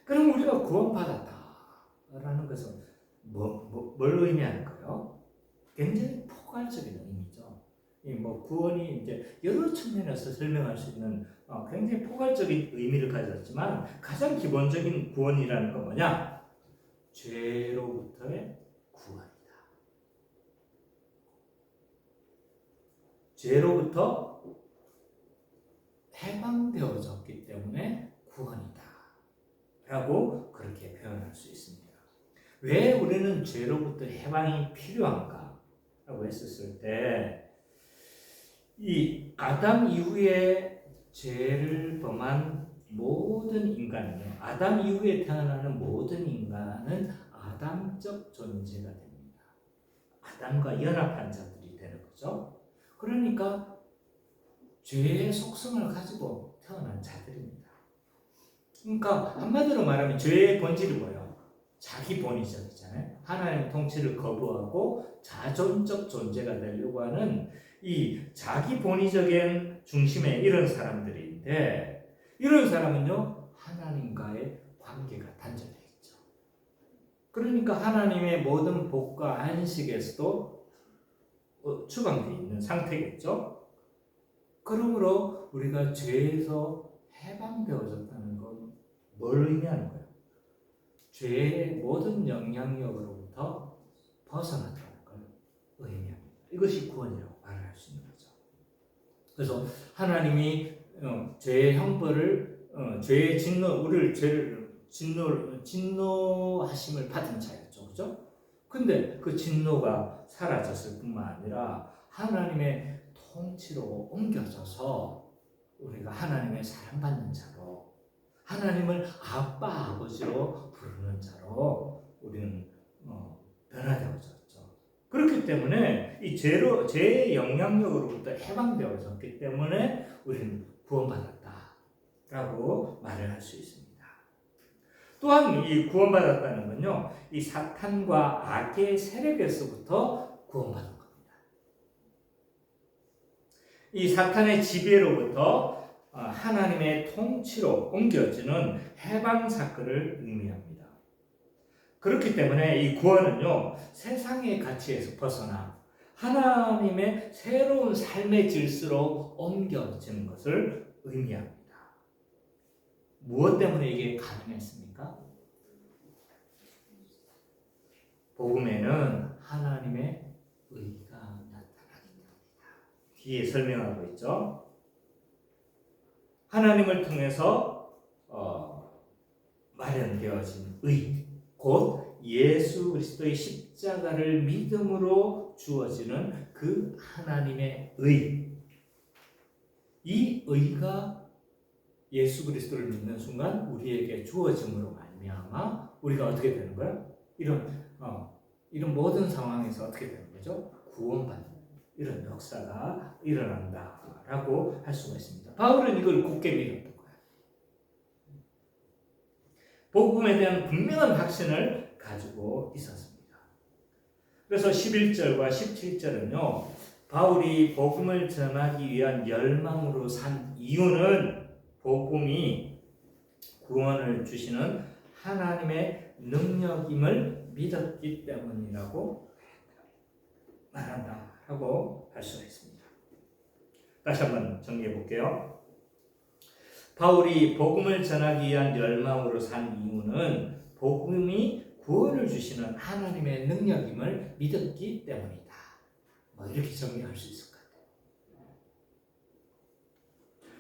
그럼 우리가 구원받았다라는 것은 뭘 의미하는가요? 굉장히 포괄적인 의미죠. 이 구원이 이제 여러 측면에서 설명할 수 있는 굉장히 포괄적인 의미를 가졌지만 가장 기본적인 구원이라는 건 뭐냐? 죄로부터의 구원이다. 죄로부터 해방되어졌기 때문에 구원이다. 라고 그렇게 표현할 수 있습니다. 왜 우리는 죄로부터 해방이 필요한가? 라고 했었을 때 이 아담 이후에 죄를 범한 모든 인간은요. 아담 이후에 태어나는 모든 인간은 아담적 존재가 됩니다. 아담과 연합한 자들이 되는 거죠. 그러니까 죄의 속성을 가지고 태어난 자들입니다. 그러니까 한마디로 말하면 죄의 본질이 뭐예요? 자기 본의적이잖아요. 하나님의 통치를 거부하고 자존적 존재가 되려고 하는 이 자기 본의적인 중심의 이런 사람들인데 이런 사람은요 하나님과의 관계가 단절되어 있죠. 그러니까 하나님의 모든 복과 안식에서도 추방되어 있는 상태겠죠. 그러므로 우리가 죄에서 해방되어졌다는 건 뭘 의미하는 거예요? 죄의 모든 영향력으로부터 벗어났다는 걸 의미합니다. 이것이 구원이라고 말을 할 수 있는 거죠. 그래서 하나님이 죄의 형벌을 죄의 우리를 죄를 진노하심을 받은 자였죠, 그죠? 근데 그 진노가 사라졌을 뿐만 아니라 하나님의 통치로 옮겨져서 우리가 하나님의 사랑받는 자로 하나님을 아빠 아버지로 부르는 자로 우리는 변화되어졌죠. 그렇기 때문에 이 죄의 영향력으로부터 해방되어졌기 때문에 우리는 구원받았다라고 말을 할 수 있습니다. 또한 이 구원받았다는 건요, 이 사탄과 악의 세력에서부터 구원받은 겁니다. 이 사탄의 지배로부터 하나님의 통치로 옮겨지는 해방 사건을 의미합니다. 그렇기 때문에 이 구원은요, 세상의 가치에서 벗어나 하나님의 새로운 삶의 질서로 옮겨지는 것을 의미합니다. 무엇 때문에 이게 가능했습니까? 복음에는 하나님의 의가 나타나기 때문에. 뒤에 설명하고 있죠. 하나님을 통해서 마련되어진 의, 곧 예수 그리스도의 십자가를 믿음으로 주어지는 그 하나님의 의. 이 의가 예수 그리스도를 믿는 순간 우리에게 주어짐으로 말미암아 우리가 어떻게 되는 거야? 이런 모든 상황에서 어떻게 되는 거죠? 구원받는 이런 역사가 일어난다라고 할 수가 있습니다. 바울은 이걸 굳게 믿었던 거예요. 복음에 대한 분명한 확신을 가지고 있었습니다. 그래서 11절과 17절은요. 바울이 복음을 전하기 위한 열망으로 산 이유는 복음이 구원을 주시는 하나님의 능력임을 믿었기 때문이라고 말한다라고 할 수가 있습니다. 다시 한번 정리해 볼게요. 바울이 복음을 전하기 위한 열망으로 산 이유는 복음이 구원을 주시는 하나님의 능력임을 믿었기 때문이다. 이렇게 정리할 수 있을 것 같아요.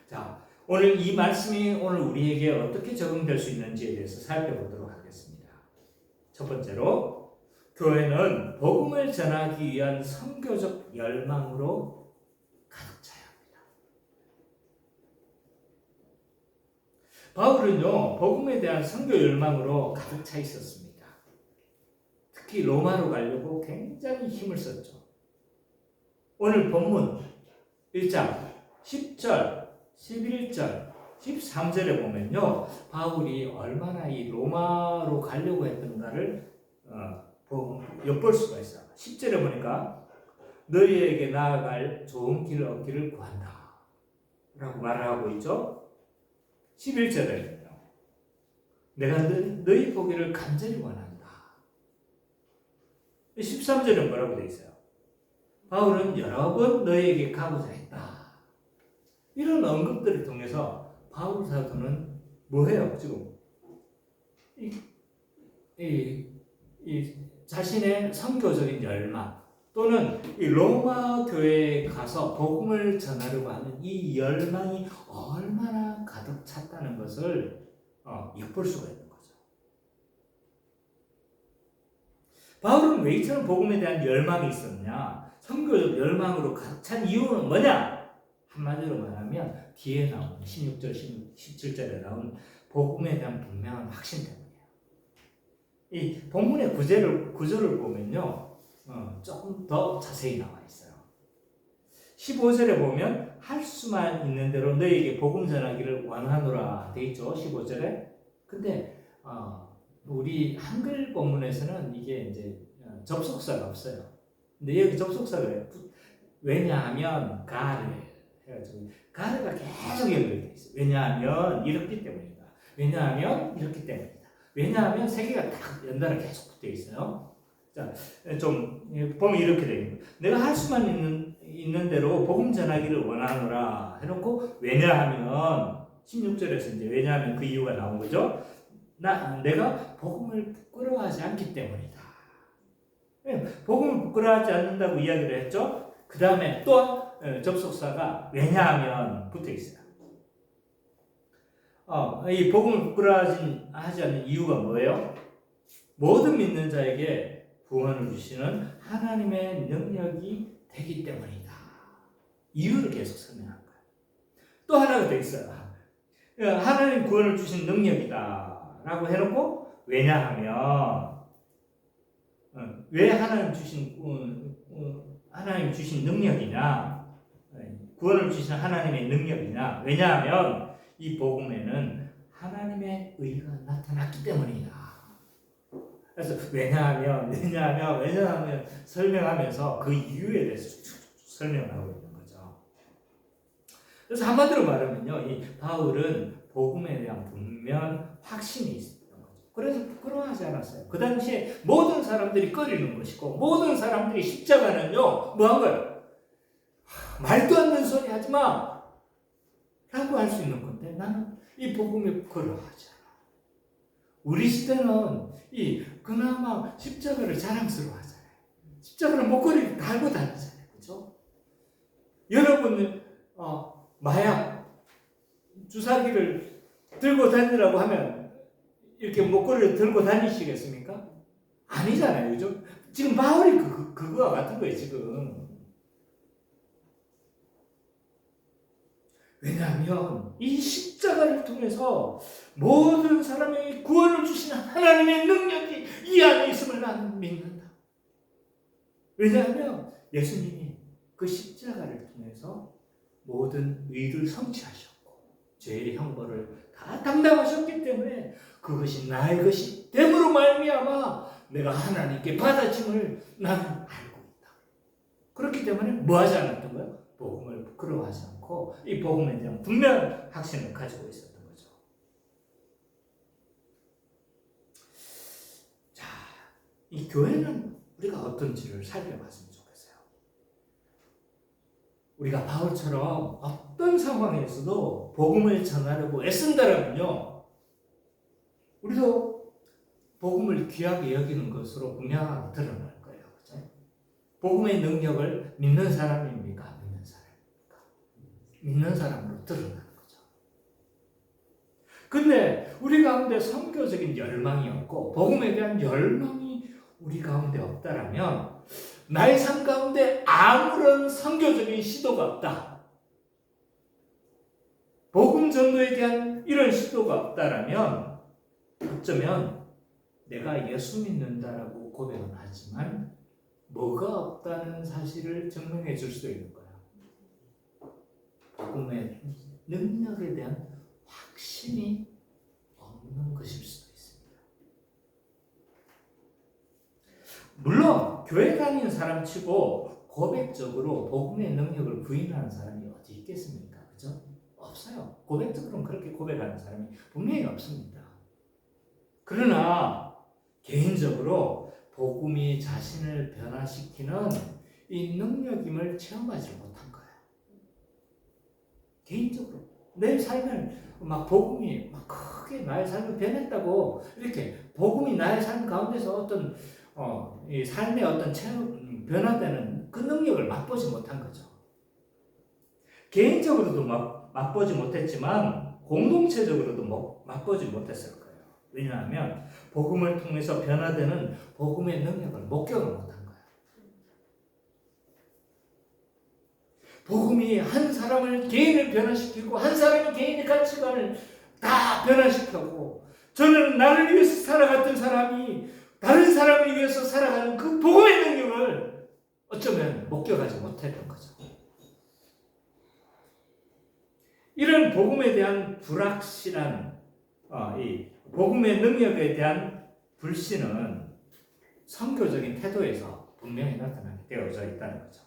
자, 오늘 이 말씀이 오늘 우리에게 어떻게 적용될 수 있는지에 대해서 살펴보도록 하겠습니다. 첫 번째로, 교회는 복음을 전하기 위한 선교적 열망으로 가득 차야 합니다. 바울은요, 복음에 대한 선교 열망으로 가득 차 있었습니다. 특히 로마로 가려고 굉장히 힘을 썼죠. 오늘 본문 1장 10절, 11절, 13절에 보면요, 바울이 얼마나 이 로마로 가려고 했던가를 엿볼 수가 있어요. 10절에 보니까 너희에게 나아갈 좋은 길을 얻기를 구한다 라고 말을 하고 있죠. 11절에는요, 내가 너희 보기를 간절히 원한다. 13절은 뭐라고 되어 있어요? 바울은 여러 번 너희에게 가고자 했다. 이런 언급들을 통해서 바울 사도는 뭐해요? 지금 이 자신의 선교적인 열망 또는 이 로마 교회에 가서 복음을 전하려고 하는 이 열망이 얼마나 가득 찼다는 것을 엿볼 수가 있는 거죠. 바울은 왜 이처럼 복음에 대한 열망이 있었냐? 선교적 열망으로 가득 찬 이유는 뭐냐? 한마디로 말하면 뒤에 나오는 16절, 17절에 나온 복음에 대한 분명한 확신 때문이에요. 이 본문의 구절을 보면요, 조금 더 자세히 나와 있어요. 15절에 보면 할 수만 있는 대로 너희에게 복음 전하기를 원하노라 돼 있죠. 15절에. 근데 우리 한글 본문에서는 이게 이제 접속사가 없어요. 근데 여기 접속사가 왜냐하면 가를 해가지고 가르가 계속 연결되어 있어요. 왜냐하면 이렇기 때문이다. 왜냐하면 이렇기 때문이다. 왜냐하면 세 개가 딱 연달아 계속 붙어 있어요. 자, 좀 보면 이렇게 되는 거예요. 내가 할 수만 있는 대로 복음 전하기를 원하노라 해놓고 왜냐하면 16절에서 이제 왜냐하면 그 이유가 나온 거죠. 내가 복음을 부끄러워하지 않기 때문이다. 복음을 부끄러워하지 않는다고 이야기를 했죠. 그 다음에 또 접속사가 왜냐하면 붙어 있어요. 이 복음을 부끄러워하지 않는 이유가 뭐예요? 모든 믿는 자에게 구원을 주시는 하나님의 능력이 되기 때문이다. 이유를 계속 설명한 거예요. 또 하나가 더 있어요. 하나님 구원을 주신 능력이다 라고 해놓고 왜냐하면 왜 하나님 주신 능력이냐, 구원을 주신 하나님의 능력이냐, 왜냐하면 이 복음에는 하나님의 의가 나타났기 때문이다. 그래서 왜냐하면 설명하면서 그 이유에 대해서 설명을 하고 있는 거죠. 그래서 한마디로 말하면요, 이 바울은 복음에 대한 분명 확신이 있었던 거죠. 그래서 부끄러워하지 않았어요. 그 당시에 모든 사람들이 꺼리는 것이고 모든 사람들이 십자가는요 뭐 한 거예요? 말도 안 되는 소리 하지 마 라고 할 수 있는 건데 나는 이 복음에 부끄러워하지 않아. 우리 시대는 그나마 십자가를 자랑스러워하잖아요. 십자가를 목걸이에 달고 다니잖아요. 그렇죠? 여러분 마약 주사기를 들고 다니라고 하면 이렇게 목걸이를 들고 다니시겠습니까? 아니잖아요. 그죠? 지금 바울이 그거와 같은 거예요, 지금. 왜냐하면 이 십자가를 통해서 모든 사람에게 구원을 주시는 하나님의 능력이 이 안에 있음을 나는 믿는다. 왜냐하면 예수님이 그 십자가를 통해서 모든 의를 성취하셨고 죄의 형벌을 다 담당하셨기 때문에 그것이 나의 것이 됨으로 말미암아 내가 하나님께 받아짐을 나는 알고 있다. 그렇기 때문에 뭐 하지 않았던 거예요? 복음을 부끄러워하지 않고 이 복음에 대한 분명한 확신을 가지고 있었던 거죠. 자, 이 교회는 우리가 어떤지를 살펴봤으면 좋겠어요. 우리가 바울처럼 어떤 상황에서도 복음을 전하려고 애쓴다라면요, 우리도 복음을 귀하게 여기는 것으로 분명하게 드러날 거예요. 그렇죠? 복음의 능력을 믿는 사람입니까? 안 믿는 사람입니까? 믿는 사람으로 드러나는 거죠. 근데 우리 가운데 선교적인 열망이 없고 복음에 대한 열망이 우리 가운데 없다라면 나의 삶 가운데 아무런 선교적인 시도가 없다. 복음 전도에 대한 이런 시도가 없다라면 어쩌면 내가 예수 믿는다라고 고백은 하지만 뭐가 없다는 사실을 증명해 줄 수도 있는 거야. 복음의 능력에 대한 확신이 없는 것일 수도 있습니다. 물론 교회 다니는 사람 치고 고백적으로 복음의 능력을 부인하는 사람이 어디 있겠습니까? 그죠? 없어요. 고백적으로는 그렇게 고백하는 사람이 분명히 없습니다. 그러나 개인적으로 복음이 자신을 변화시키는 이 능력임을 체험하지 못한 거예요. 개인적으로 내 삶을 막 복음이 막 크게 나의 삶을 변했다고 이렇게 복음이 나의 삶 가운데서 어떤 이 삶의 어떤 체험 변화되는 그 능력을 맛보지 못한 거죠. 개인적으로도 맛보지 못했지만 공동체적으로도 맛보지 못했을 거예요. 왜냐하면 복음을 통해서 변화되는 복음의 능력을 목격을 못한 거예요. 복음이 한 사람을 개인을 변화시키고 한 사람이 개인의 가치관을 다 변화시켰고 저는 나를 위해서 살아갔던 사람이 다른 사람을 위해서 살아가는 그 복음의 능력을 어쩌면 목격하지 못했던 거죠. 이런 복음에 대한 불확실한 이 복음의 능력에 대한 불신은 선교적인 태도에서 분명히 나타나게 되어져 있다는 거죠.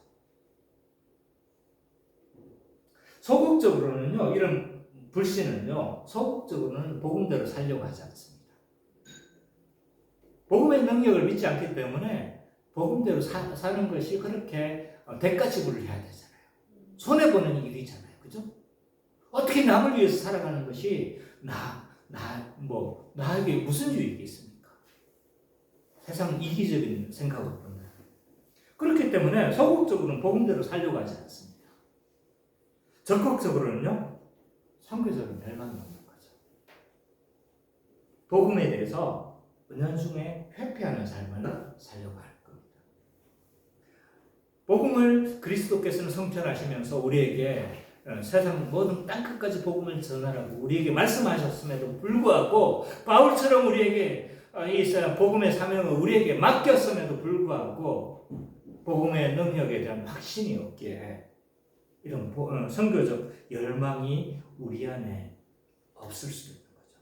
소극적으로는요, 이런 불신은요, 소극적으로는 복음대로 살려고 하지 않습니다. 복음의 능력을 믿지 않기 때문에 복음대로 사는 것이 그렇게 대가치부를 해야 되잖아요. 손해보는 일이잖아요. 그죠? 어떻게 남을 위해서 살아가는 것이 나에게 무슨 유익이 있습니까? 세상 이기적인 생각을 본다. 그렇기 때문에 소극적으로는 복음대로 살려고 하지 않습니다. 적극적으로는요, 선교적인 열망이 없는 거죠. 복음에 대해서 은연중에 회피하는 삶을 살려고 할 겁니다. 복음을 그리스도께서는 성천하시면서 우리에게 세상 모든 땅끝까지 복음을 전하라고 우리에게 말씀하셨음에도 불구하고 바울처럼 우리에게 이 복음의 사명을 우리에게 맡겼음에도 불구하고 복음의 능력에 대한 확신이 없기에 이런 선교적 열망이 우리 안에 없을 수도 있는 거죠.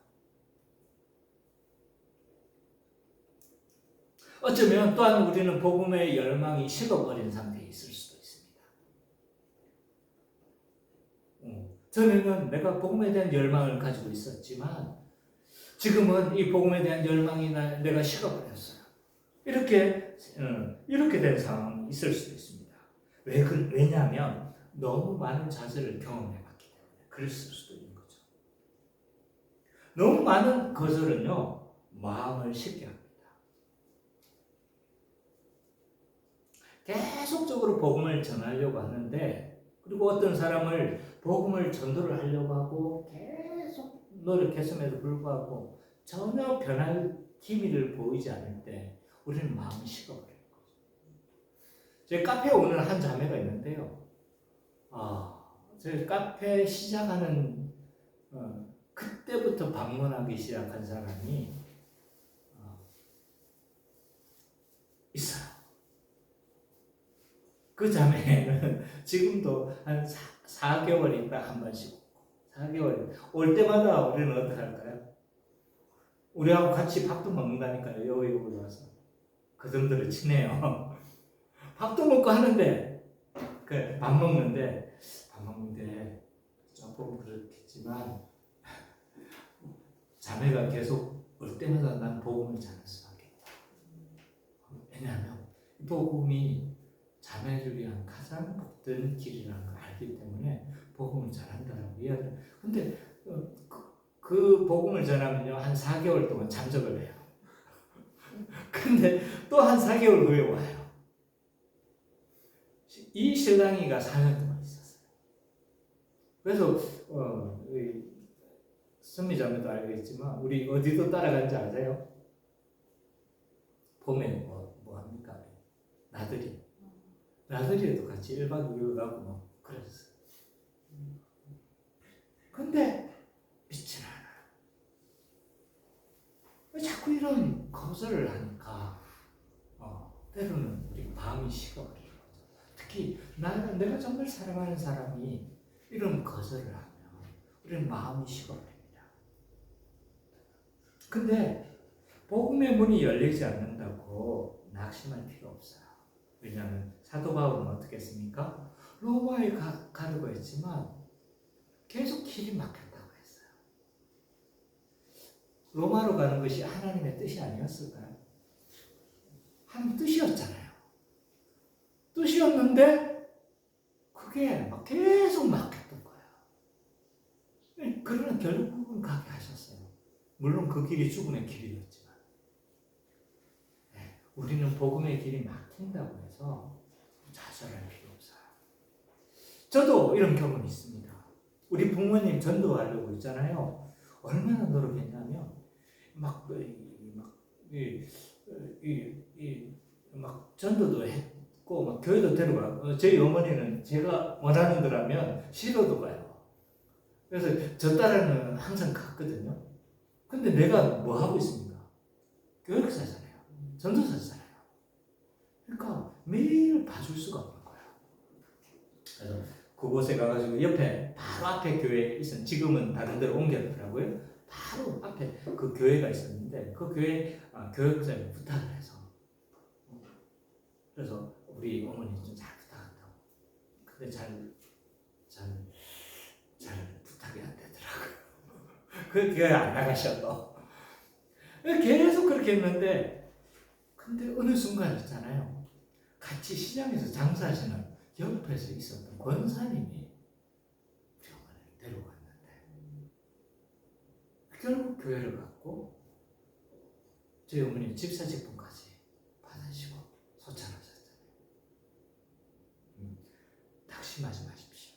어쩌면 또한 우리는 복음의 열망이 식어버린 상태에 있을 수도 있습니다. 전에는 내가 복음에 대한 열망을 가지고 있었지만 지금은 이 복음에 대한 열망이 내가 식어버렸어요. 이렇게 된 상황이 있을 수도 있습니다. 왜냐하면 너무 많은 좌절을 경험해봤기 때문에 그랬을 수도 있는 거죠. 너무 많은 거절은요, 마음을 쉽게 합니다. 계속적으로 복음을 전하려고 하는데 그리고 어떤 사람을 복음을 전도를 하려고 하고 계속 노력했음에도 불구하고 전혀 변할 기미를 보이지 않을 때 우리는 마음이 식어버려요. 제 카페에 오는 한 자매가 있는데요. 제 카페 시작하는 그때부터 방문하기 시작한 사람이 있어요. 그 자매는 지금도 한 4개월 있다 한 번씩 오고 4개월 올 때마다 우리는 어떻게 할까요? 우리하고 같이 밥도 먹는다니까요. 여기 와서 그들을 치네요. 밥도 먹고 하는데 밥 먹는데 조금 그렇겠지만 자매가 계속 올 때마다 난 복음을 전할 수밖에 없다. 왜냐하면 이 복음이 자매를 위한 가장 복된 길이라는 걸 알기 때문에 복음을 전한다라고 이야기해요. 근데 그 복음을 전하면요 한 4개월 동안 잠적을 해요. 근데 또 한 4개월 후에 와요. 이 신랑이가 4년 동안 있었어요. 그래서 선미 자매도 알겠지만 우리 어디도 따라간지 아세요? 봄에 뭐 합니까? 나들이에도 같이 1박 2일 가고 뭐 그랬어요. 근데 믿질 않아요. 왜 자꾸 이런 거절을 하니까 때로는 우리 마음이 식어버려요. 특히 내가 정말 사랑하는 사람이 이런 거절을 하면 우리는 마음이 식어버립니다. 근데 복음의 문이 열리지 않는다고 낙심할 필요 없어요. 왜냐하면 사도 바울은 어떻게 했습니까? 로마에 가려고 했지만 계속 길이 막혔다고 했어요. 로마로 가는 것이 하나님의 뜻이 아니었을까요? 하나님 뜻이었잖아요. 뜻이었는데 그게 막 계속 막혔던 거예요. 그러나 결국은 가게 하셨어요. 물론 그 길이 죽음의 길이었지만 우리는 복음의 길이 막힌다고 해서 좌절할 필요 없어요. 저도 이런 경험이 있습니다. 우리 부모님 전도하려고 있잖아요. 얼마나 노력했냐면 막 전도도 했고 막 교회도 데려가고 저희 어머니는 제가 원하는 거라면 시로도 가요. 그래서 저 딸은 항상 갔거든요. 근데 내가 뭐 하고 있습니까? 교육사잖아요. 전도사잖아요. 그러니까 매일 봐줄 수가 없는 거예요. 그래서 그곳에 가가지고 옆에 바로 앞에 교회에 있었는데 지금은 다른 데로 옮겼더라고요. 바로 앞에 그 교회가 있었는데 그 교회 교육자에 부탁을 해서 그래서 우리 어머니 좀 잘 부탁한다고. 근데 잘 부탁이 안 되더라고요. 그 교회 안 나가셔도 계속 그렇게 했는데 근데 어느 순간 있잖아요. 같이 시장에서 장사하시는 옆에서 있었던 권사님이 우리 어머니를 데려갔는데 결국 교회를 갔고 저희 어머니 집사직분까지 받으시고 소천하셨잖아요. 낙심하지 마십시오.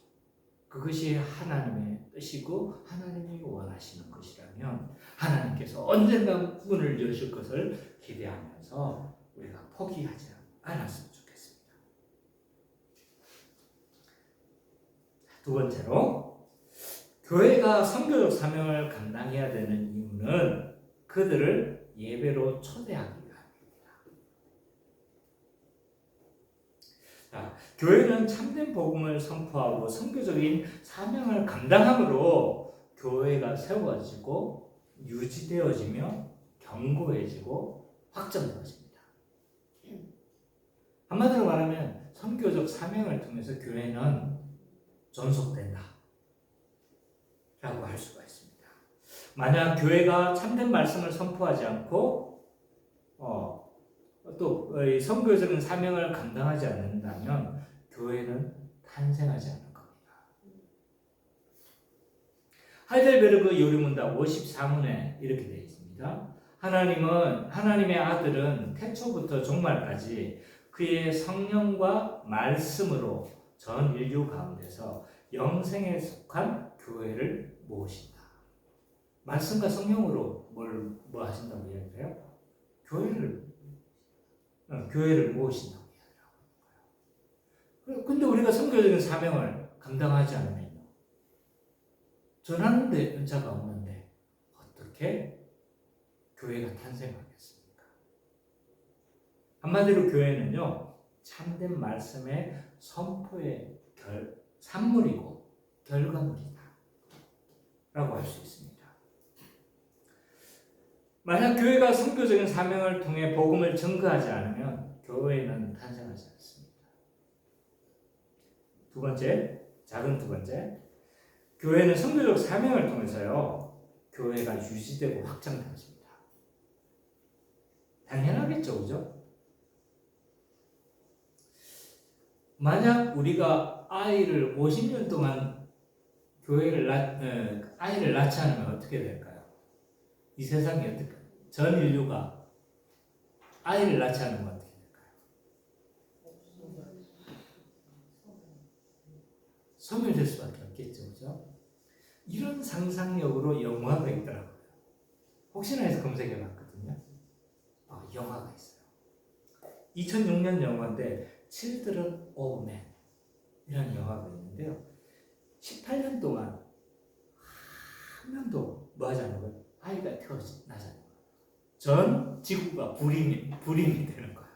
그것이 하나님의 뜻이고 하나님이 원하시는 것이라면 하나님께서 언젠가 문을 여실 것을 기대하면서 우리가 포기하지 않았으면 좋겠습니다. 두 번째로 교회가 선교적 사명을 감당해야 되는 이유는 그들을 예배로 초대하기 위함입니다. 교회는 참된 복음을 선포하고 선교적인 사명을 감당함으로 교회가 세워지고 유지되어지며 견고해지고 확정되어집니다. 한마디로 말하면 선교적 사명을 통해서 교회는 존속된다 라고 할 수가 있습니다. 만약 교회가 참된 말씀을 선포하지 않고 또 선교적인 사명을 감당하지 않는다면 교회는 탄생하지 않을 겁니다. 하이델베르그 요리문답 54문에 이렇게 되어 있습니다. 하나님의 아들은 태초부터 종말까지 그의 성령과 말씀으로 전 인류 가운데서 영생에 속한 교회를 모으신다. 말씀과 성령으로 뭐 하신다고 이야기해요? 교회를 모으신다고 이야기하고 있는 거예요. 근데 우리가 선교적인 사명을 감당하지 않으면요, 전하는 데 자가 없는데 어떻게 교회가 탄생하겠습니까? 한마디로 교회는요, 참된 말씀의 선포의 산물이고 결과물이다 라고 할 수 있습니다. 만약 교회가 선교적인 사명을 통해 복음을 증거하지 않으면 교회는 탄생하지 않습니다. 두 번째, 작은 두 번째, 교회는 선교적 사명을 통해서요, 교회가 유지되고 확장되어집니다. 당연하겠죠, 그죠? 만약 우리가 아이를 50년 동안 아이를 낳지 않으면 어떻게 될까요? 이 세상이 어떨까요? 전 인류가 아이를 낳지 않으면 어떻게 될까요? 소멸될 수밖에 없겠죠, 그죠? 이런 상상력으로 영화가 있더라고요. 혹시나 해서 검색해봤거든요. 영화가 있어요. 2006년 영화인데 Children of Men 이라는 영화가 있는데요. 18년 동안 한 명도 뭐 하지 않은 거예요? 아이가 태어나지 않은 거예요. 전 지구가 불임이 되는 거예요.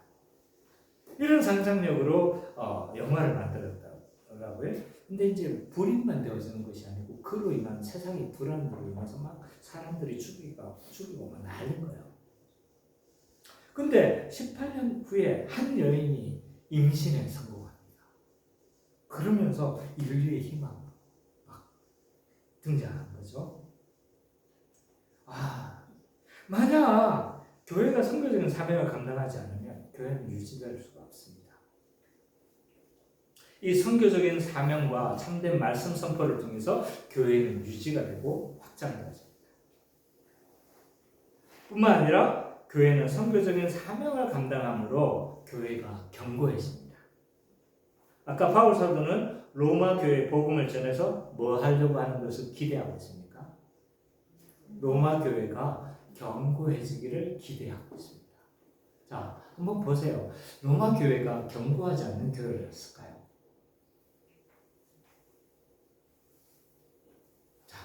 이런 상상력으로 영화를 만들었다고요. 근데 이제 불임만 되어지는 것이 아니고 그로 인한 세상의 불안으로 인해서 막 사람들이 죽이고 막 난린 거예요. 근데 18년 후에 한 여인이 임신에 성공합니다. 그러면서 인류의 희망으로 막 등장한 거죠. 만약 교회가 선교적인 사명을 감당하지 않으면 교회는 유지될 수가 없습니다. 이 선교적인 사명과 참된 말씀 선포를 통해서 교회는 유지가 되고 확장되어집니다. 뿐만 아니라 교회는 선교적인 사명을 감당함으로 교회가 견고해집니다. 아까 바울 사도는 로마 교회 복음을 전해서 뭐 하려고 하는 것을 기대하고 있습니까? 로마 교회가 견고해지기를 기대하고 있습니다. 자, 한번 보세요. 로마 교회가 견고하지 않는 교회였을까요? 자,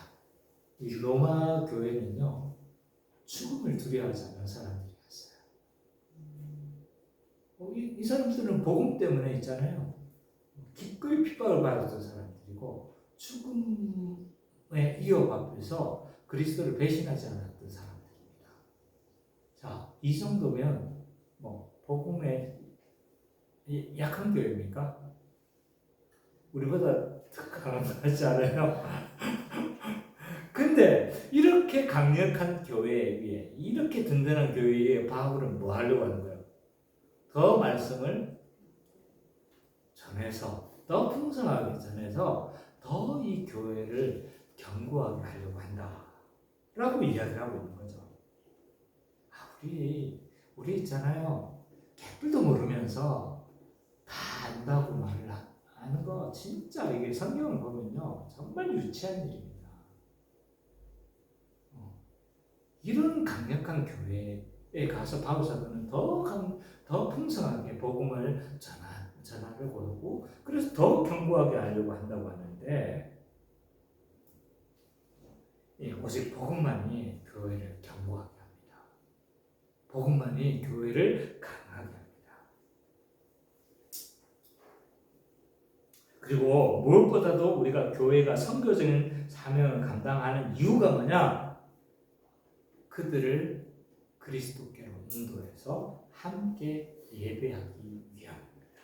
이 로마 교회는요, 죽음을 두려워하지 않는 사람들이었어요. 이 사람들은 복음 때문에 있잖아요. 기꺼이 핍박을 받았던 사람들이고 죽음의 위협 앞에서 그리스도를 배신하지 않았던 사람들입니다. 자, 이 정도면 복음에 약한 교회입니까? 우리보다 더 강한 것 같지 않아요? 근데 이렇게 강력한 교회에 비해, 이렇게 든든한 교회에 바울은 뭐 하려고 하는 거예요? 더 말씀을 전해서, 더 풍성하게 전해서 더 이 교회를 견고하게 하려고 한다 라고 이야기를 하고 있는 거죠. 우리 있잖아요, 개뿔도 모르면서 다 안다고 말을 하는 거, 진짜 이게 성경을 보면요 정말 유치한 일입니다. 이런 강력한 교회에 가서 바울 사도는 더 풍성하게 복음을 전하려고 하고, 그래서 더 견고하게 하려고 한다고 하는데, 오직 복음만이 교회를 견고하게 합니다. 복음만이 교회를 강하게 합니다. 그리고 무엇보다도 우리가 교회가 선교적인 사명을 감당하는 이유가 뭐냐? 그들을 그리스도께로 인도해서 함께 예배하기 위함입니다.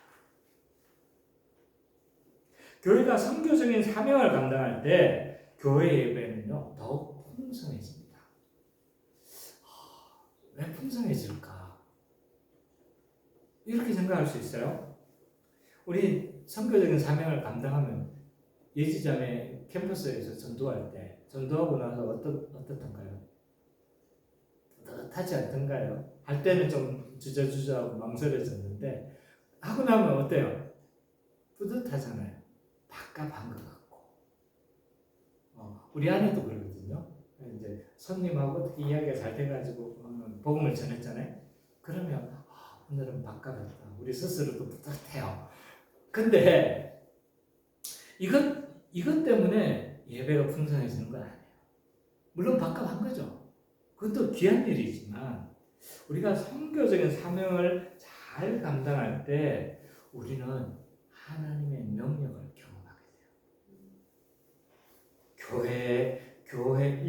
교회가 선교적인 사명을 감당할 때 교회 예배는요 더욱 풍성해집니다. 왜 풍성해질까? 이렇게 생각할 수 있어요. 우리 선교적인 사명을 감당하면 예지자매 캠퍼스에서 전도할 때, 전도하고 나서 어떻던가요? 뿌듯하지 않던가요? 할 때는 좀 주저주저하고 망설여졌는데 하고 나면 어때요? 뿌듯하잖아요. 밥값한 것 같고. 우리 아내도 그러거든요. 이제 손님하고 어떻게 이야기가 잘 돼가지고 복음을 전했잖아요. 그러면 오늘은 밥값했다. 우리 스스로도 뿌듯해요. 근데 이것 때문에 예배가 풍성해지는 건 아니에요. 물론 밥값한 거죠. 그것도 귀한 일이지만 우리가 선교적인 사명을 잘 감당할 때 우리는 하나님의 능력을 경험하게 돼요. 교회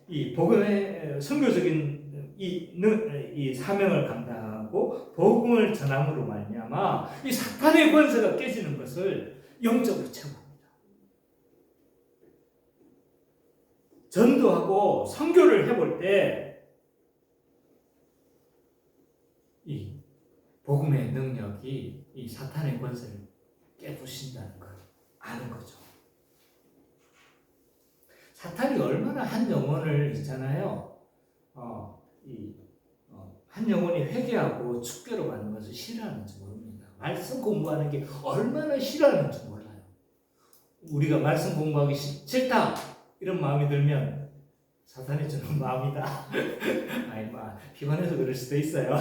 이 복음의 선교적인 이 사명을 감당하고 복음을 전함으로 말미암아 이 사탄의 권세가 깨지는 것을 영적으로 체험합니다. 전도하고 선교를 해볼 때 이 복음의 능력이 이 사탄의 권세를 깨부신다는 걸 아는 거죠. 사탄이 얼마나 한 영혼을 있잖아요. 한 영혼이 회개하고 축교로 가는 것을 싫어하는지 모릅니다. 말씀 공부하는 게 얼마나 싫어하는지 몰라요. 우리가 말씀 공부하기 싫다 이런 마음이 들면 사탄이 주는 마음이다. 아이 피곤해서 그럴 수도 있어요.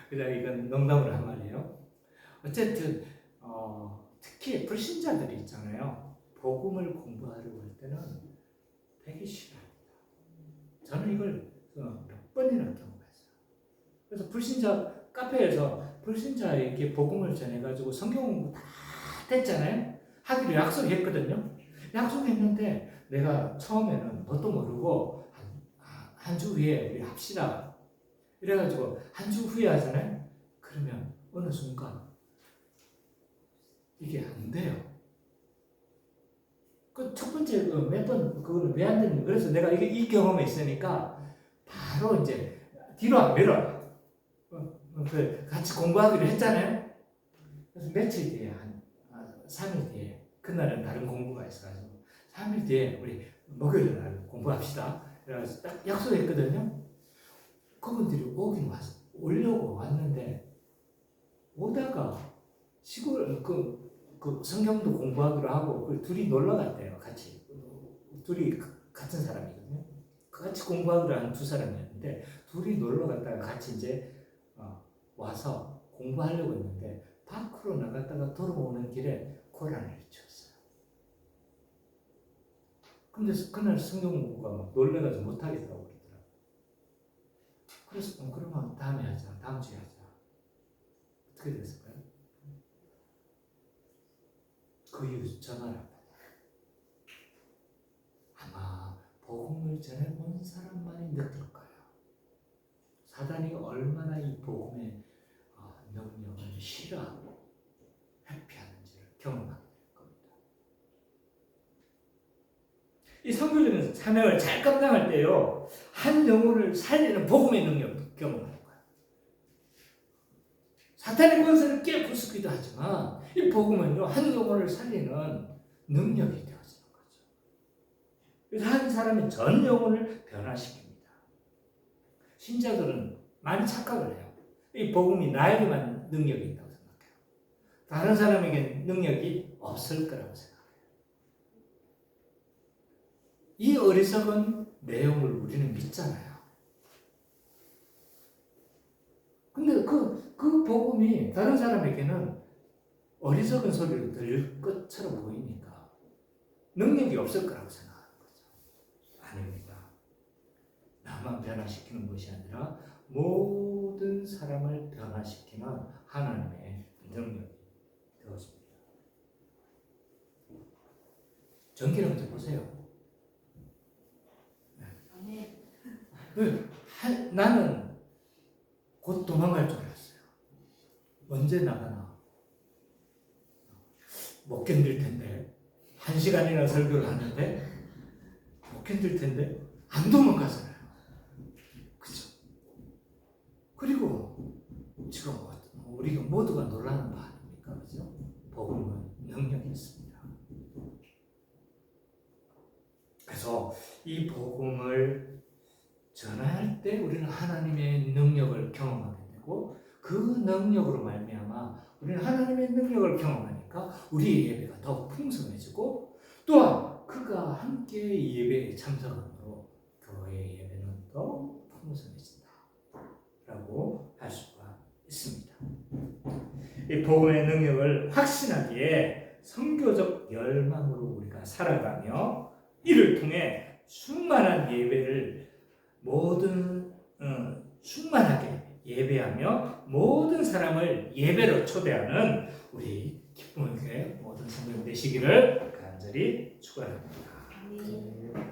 그냥 이건 농담으로 한 말이에요. 어쨌든 특히 불신자들이 있잖아요. 복음을 공부하려고 할 때는 되게 싫어합니다. 저는 이걸 몇 번이나 경험했어요. 그래서 불신자 카페에서 불신자에게 복음을 전해가지고 성경 공부 다 됐잖아요. 하기로 약속했거든요. 약속했는데 내가 처음에는 뭣도 모르고 한 주 후에 우리 합시다. 이래가지고 한 주 후에 하잖아요. 그러면 어느 순간 이게 안 돼요. 그 첫 번째 몇 번 그거는 왜 안 되는? 그래서 내가 이 경험이 있으니까 바로 이제 뒤로 안 밀어요. 같이 공부하기로 했잖아요. 그래서 며칠 뒤에 한 3일 뒤에 그날은 다른 공부가 있어가지고 3일 뒤에 우리 목요일 날 공부합시다. 그래서 딱 약속했거든요. 그분들이 오려고 왔는데 오다가 시골 그 성경도 공부하기로 하고 그 둘이 놀러 갔대요. 같이 둘이 같은 사람이거든요. 같이 공부하기로 한 두 사람이었는데 둘이 놀러 갔다가 같이 이제 와서 공부하려고 했는데 밖으로 나갔다가 돌아오는 길에 고난을 치웠어요. 근데 그날 성경 공부가 막 놀래가지고 못하겠다고 그러더라고요. 그래서 그러면 다음에 하자. 다음 주에 하자. 어떻게 됐을까요? 그 이후 전화를 안 받아요. 아마 복음을 전해본 사람만이 느낄 거예요. 사단이 얼마나 이 복음의 능력을 싫어하고 회피하는지를 경험하게 될 겁니다. 이 선교적인 사명을 잘 감당할 때요, 한 영혼을 살리는 복음의 능력을 경험하는 거예요. 사탄의 권세를 깨부수기도 하지만 이 복음은요, 한 영혼을 살리는 능력이 되어지는 거죠. 그래서 한 사람의 전 영혼을 변화시킵니다. 신자들은 많이 착각을 해요. 이 복음이 나에게만 능력이 있다고 생각해요. 다른 사람에게 능력이 없을 거라고 생각해요. 이 어리석은 내용을 우리는 믿잖아요. 근데 그 복음이 다른 사람에게는 어리석은 소리로 들릴 것처럼 보이니까 능력이 없을 거라고 생각하는 거죠. 아닙니다. 나만 변화시키는 것이 아니라 모든 사람을 변화시키는 하나님의 능력이 되었습니다. 전기를 한번 보세요. 나는 곧 도망갈 줄 알았어요. 언제 나가나 못 견딜 텐데 1시간이나 설교를 하는데 못 견딜 텐데 안 도망가잖아요. 그죠? 그리고 지금 우리가 모두가 놀라는 거 아닙니까? 그죠? 복음은 능력이 있습니다. 그래서 이 복음을 전할 때 우리는 하나님의 능력을 경험하게 되고 그 능력으로 말미암아 우리는 하나님의 능력을 경험하니까 하니까 우리의 예배가 더 풍성해지고 또한 그가 함께 이 예배에 참석함으로 교회의 예배는 더 풍성해진다라고 할 수가 있습니다. 이 복음의 능력을 확신하기에 선교적 열망으로 우리가 살아가며 이를 통해 충만한 예배를 충만하게 예배하며 모든 사람을 예배로 초대하는 우리 기쁨의 교회 모든 성도들 되시기를 간절히 축원합니다. 아멘.